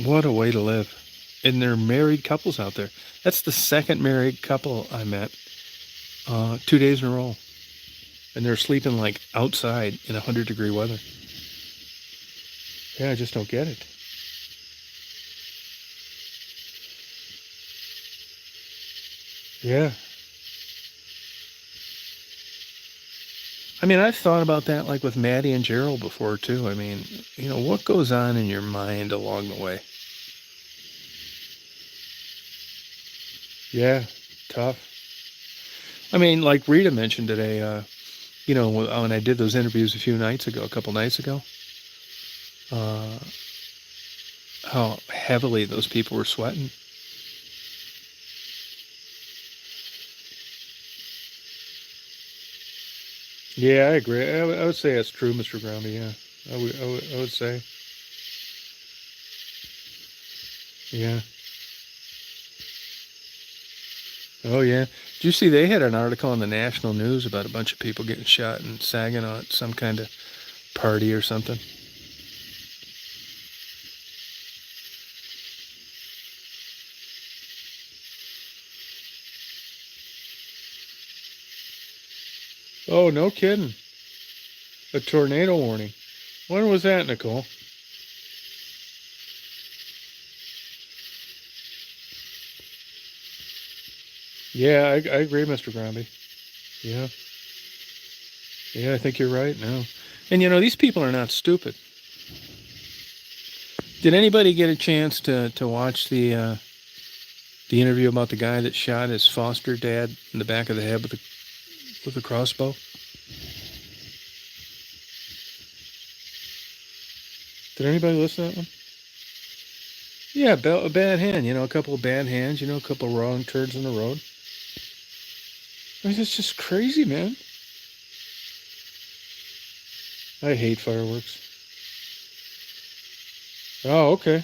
What a way to live. And they're married couples out there. That's the second married couple I met 2 days in a row. And they're sleeping like outside in 100-degree weather. Yeah, I just don't get it. Yeah. I mean, I've thought about that like with Maddie and Gerald before too. I mean, what goes on in your mind along the way? Yeah, tough. I mean, like Rita mentioned today, when I did those interviews a couple nights ago, uh, how heavily those people were sweating. Yeah, I agree. I would say that's true, Mr. Groundy. Yeah, I would say. Yeah. Oh, yeah. Did you see they had an article on the national news about a bunch of people getting shot in Saginaw at some kind of party or something? Oh, no kidding. A tornado warning. When was that, Nicole? Yeah, I agree, Mr. Gromby. Yeah, yeah, I think you're right now. And these people are not stupid. Did anybody get a chance to watch the interview about the guy that shot his foster dad in the back of the head with a crossbow? Did anybody listen to that one? Yeah, a bad hand. A couple of bad hands. A couple of wrong turns in the road. I mean, it's just crazy, man. I hate fireworks. Oh, okay.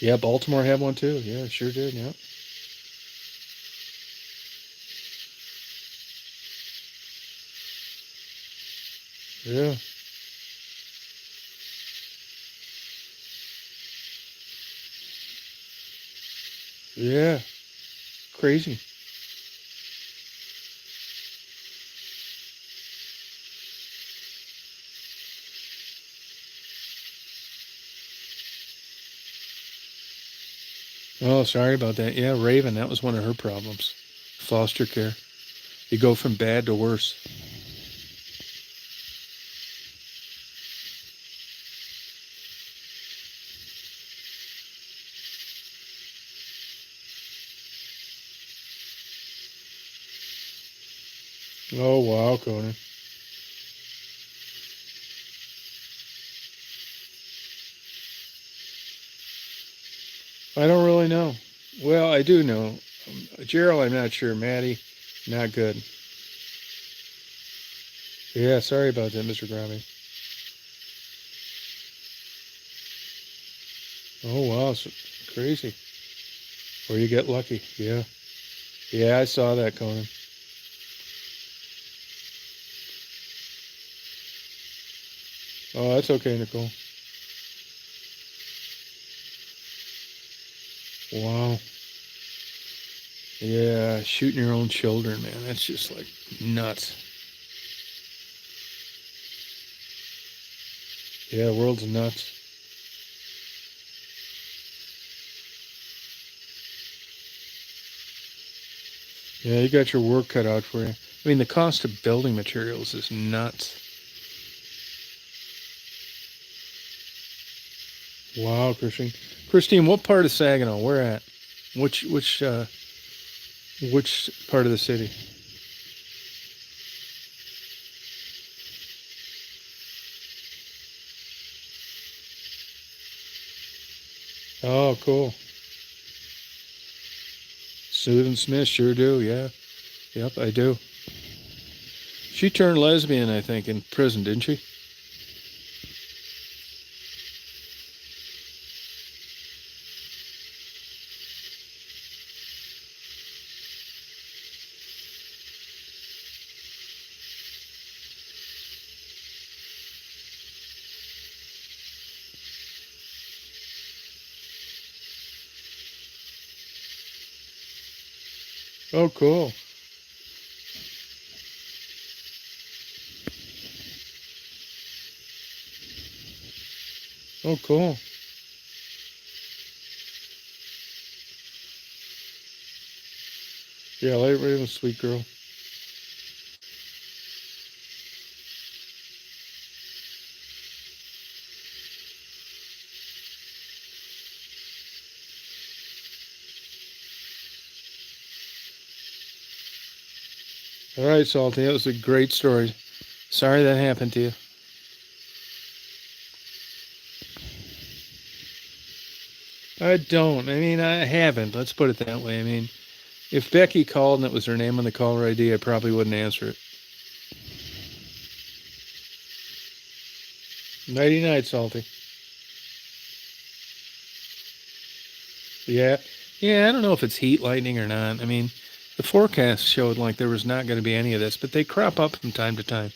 Yeah, Baltimore had one too. Yeah, sure did. Yeah. Yeah. Yeah. Crazy. Oh, sorry about that. Yeah, Raven, that was one of her problems. Foster care. You go from bad to worse. Oh, wow, Conan. I don't really know. Well, I do know. Gerald, I'm not sure. Maddie, not good. Yeah, sorry about that, Mr. Grammy. Oh, wow, so crazy. Or you get lucky. Yeah. Yeah, I saw that, Conan. Oh, that's okay, Nicole. Wow. Yeah, shooting your own children, man. That's just like nuts. Yeah, world's nuts. Yeah, you got your work cut out for you. I mean, the cost of building materials is nuts. Wow, Christine. Christine, what part of Saginaw? Where at? Which part of the city? Oh, cool. Susan Smith, sure do. Yeah. Yep, I do. She turned lesbian, I think, in prison, didn't she? Oh, cool. Oh, cool. Yeah, Light Raven, sweet girl. All right, Salty, that was a great story. Sorry that happened to you. I don't. I mean, I haven't. Let's put it that way. I mean, if Becky called and it was her name on the caller ID, I probably wouldn't answer it. Nighty night, Salty. Yeah. Yeah, I don't know if it's heat lightning or not. I mean, the forecast showed like there was not going to be any of this, but they crop up from time to time.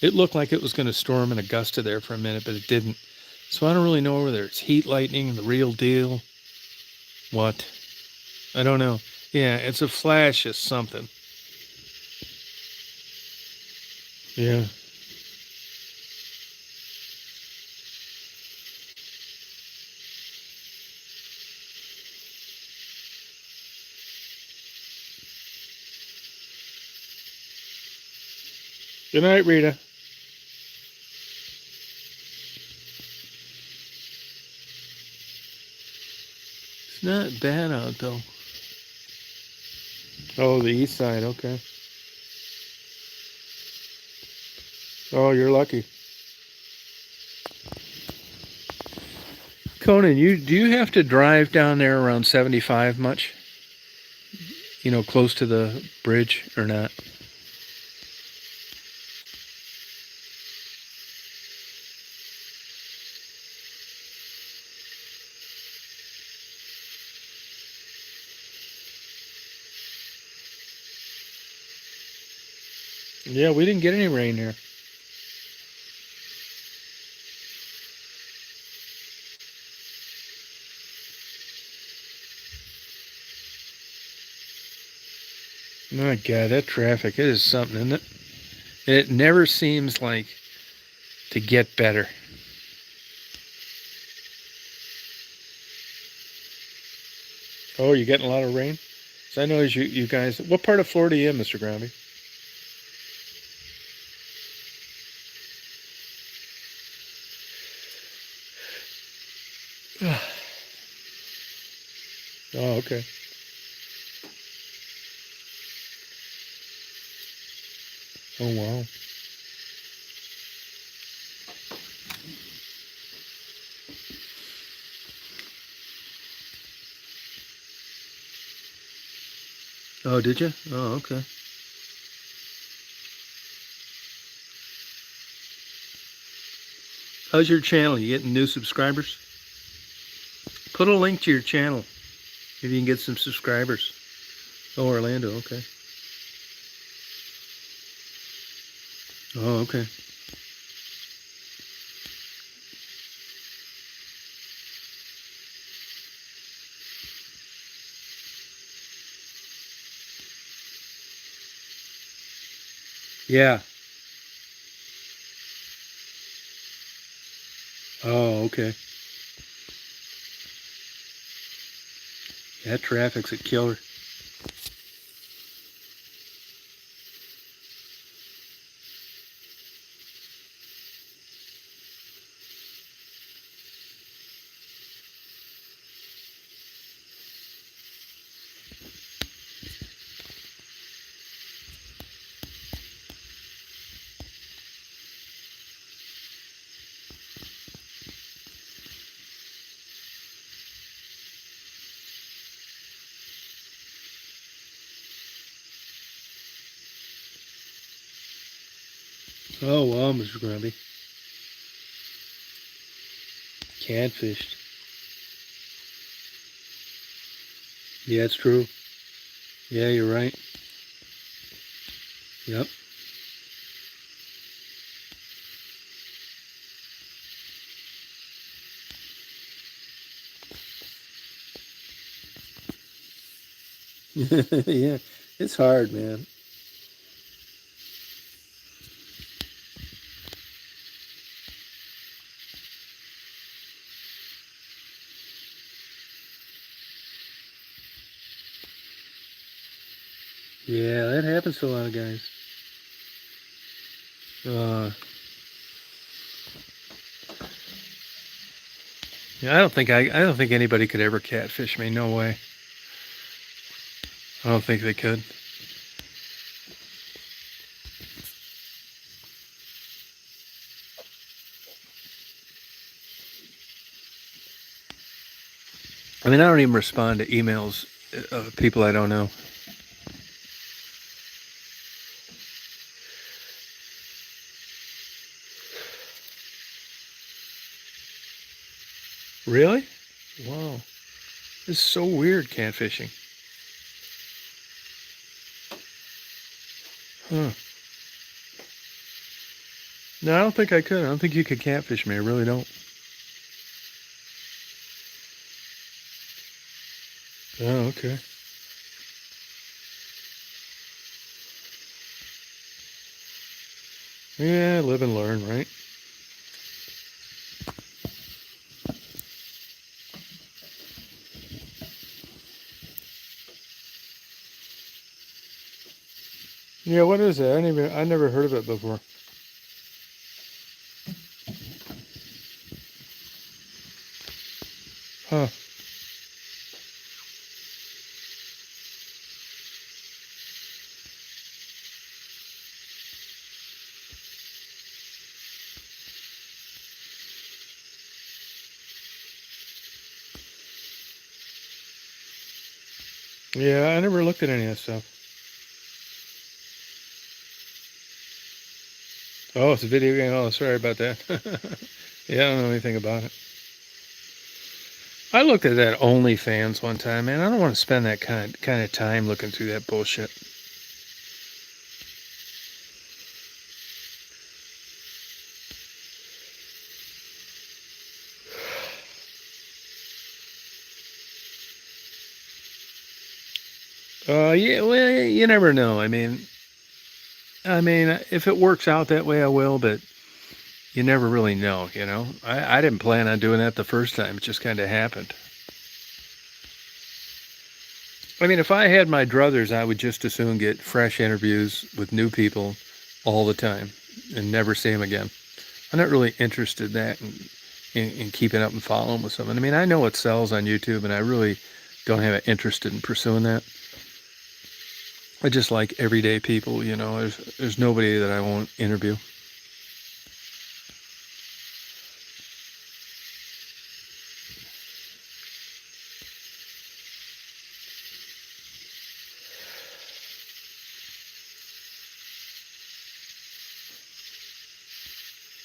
It looked like it was going to storm in Augusta there for a minute, but it didn't. So I don't really know whether it's heat lightning, the real deal, what. I don't know. Yeah, it's a flash of something. Yeah. Good night, Rita. It's not bad out though. Oh, the east side. Okay. Oh, you're lucky. Conan, do you have to drive down there around 75 much? You know, close to the bridge or not? Yeah, we didn't get any rain here. My God, that traffic, it is something, isn't it? It never seems like to get better. Oh, you getting a lot of rain? So I know as you guys, what part of Florida are you in, Mr. Groundy? Oh, okay. Oh, wow. Oh, did you? Oh, okay. How's your channel? You getting new subscribers? Put a link to your channel if you can get some subscribers. Oh, Orlando, okay. Oh, okay. Yeah. Oh, okay. That traffic's a killer. Oh, wow, Mr. Grumby. Catfished. Yeah, it's true. Yeah, you're right. Yep. Yeah, it's hard, man. Yeah, that happens to a lot of guys. Uh, yeah, I don't think anybody could ever catfish me. No way. I don't think they could. I mean, I don't even respond to emails of people I don't know. Really? Wow. This is so weird, catfishing. Huh. No, I don't think I could. I don't think you could catfish me. I really don't. Oh, okay. Yeah, live and learn, right? Yeah, what is that? I never heard of it before. Huh. Yeah, I never looked at any of that stuff. Oh, it's a video game. Oh, sorry about that. Yeah, I don't know anything about it. I looked at that OnlyFans one time, man. I don't want to spend that kind of time looking through that bullshit. Yeah, well, you never know. I mean, if it works out that way, I will, but you never really know, you know? I didn't plan on doing that the first time. It just kind of happened. I mean, if I had my druthers, I would just as soon get fresh interviews with new people all the time and never see them again. I'm not really interested in that in keeping up and following with someone. I mean, I know it sells on YouTube, and I really don't have an interest in pursuing that. I just like everyday people, you know. There's nobody that I won't interview.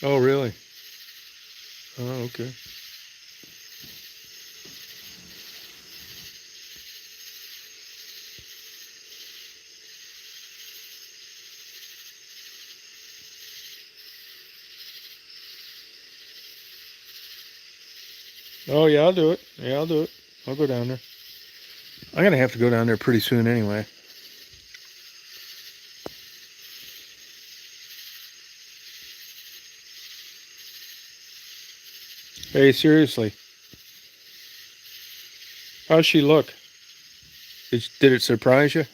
Oh, really? Oh, okay. Oh, yeah, I'll do it. Yeah, I'll do it. I'll go down there. I'm gonna have to go down there pretty soon anyway. Hey, seriously, how's she look? Did it surprise you?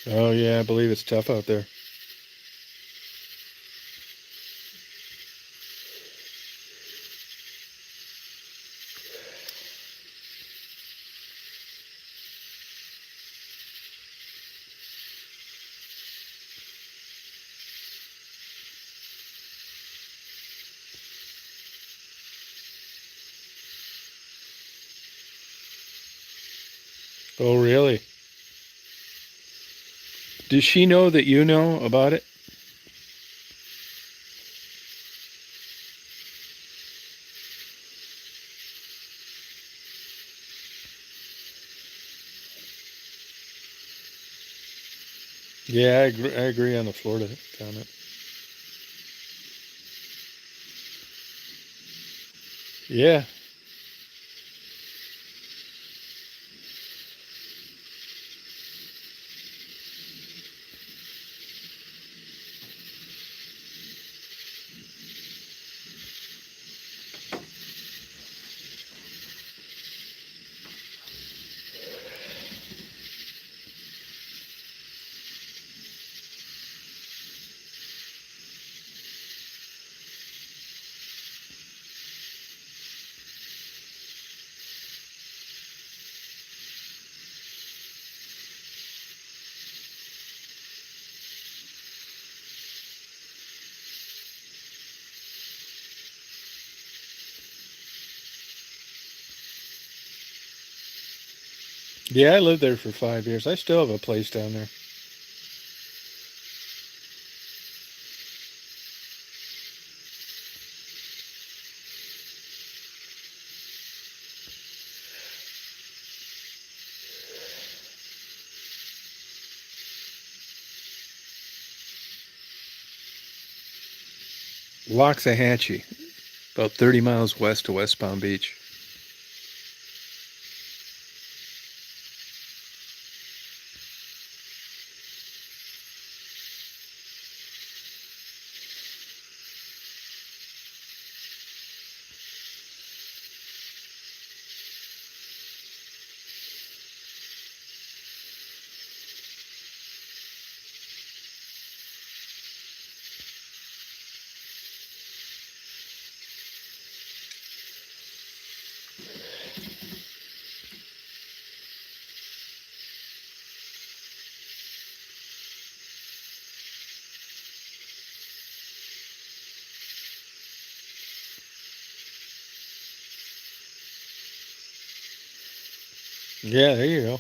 Oh, yeah, I believe it's tough out there. Oh, really? Does she know that you know about it? Yeah, I agree on the Florida comment. Yeah. Yeah, I lived there for 5 years. I still have a place down there. Loxahatchee, about 30 miles west of West Palm Beach. Yeah, there you go.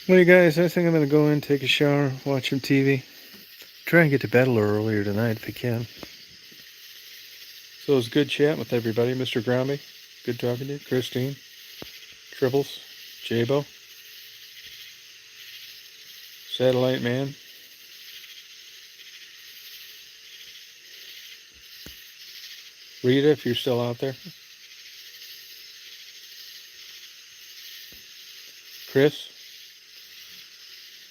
Well, you guys, I think I'm going to go in, take a shower, watch some TV. Try and get to bed a little earlier tonight if I can. So it was good chatting with everybody. Mr. Groundy, good talking to you. Christine, Tribbles, Jabo, Satellite Man, Rita, if you're still out there, Chris.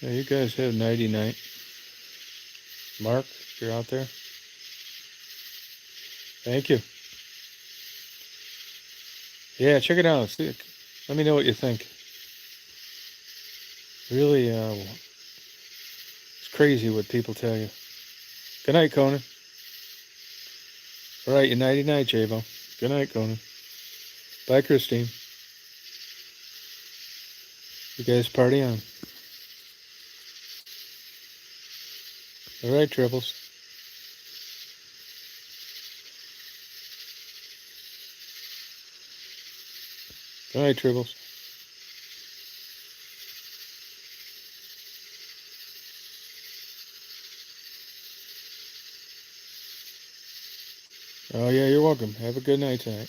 Yeah, you guys have nighty night. Mark, if you're out there, thank you. Yeah, check it out. Let me know what you think. Really, it's crazy what people tell you. Good night, Conan. All right, you nighty night, Jabo. Good night, Conan. Bye, Christine. You guys party on. All right, Tribbles. Good night, Tribbles. Oh, yeah, you're welcome. Have a good night tonight.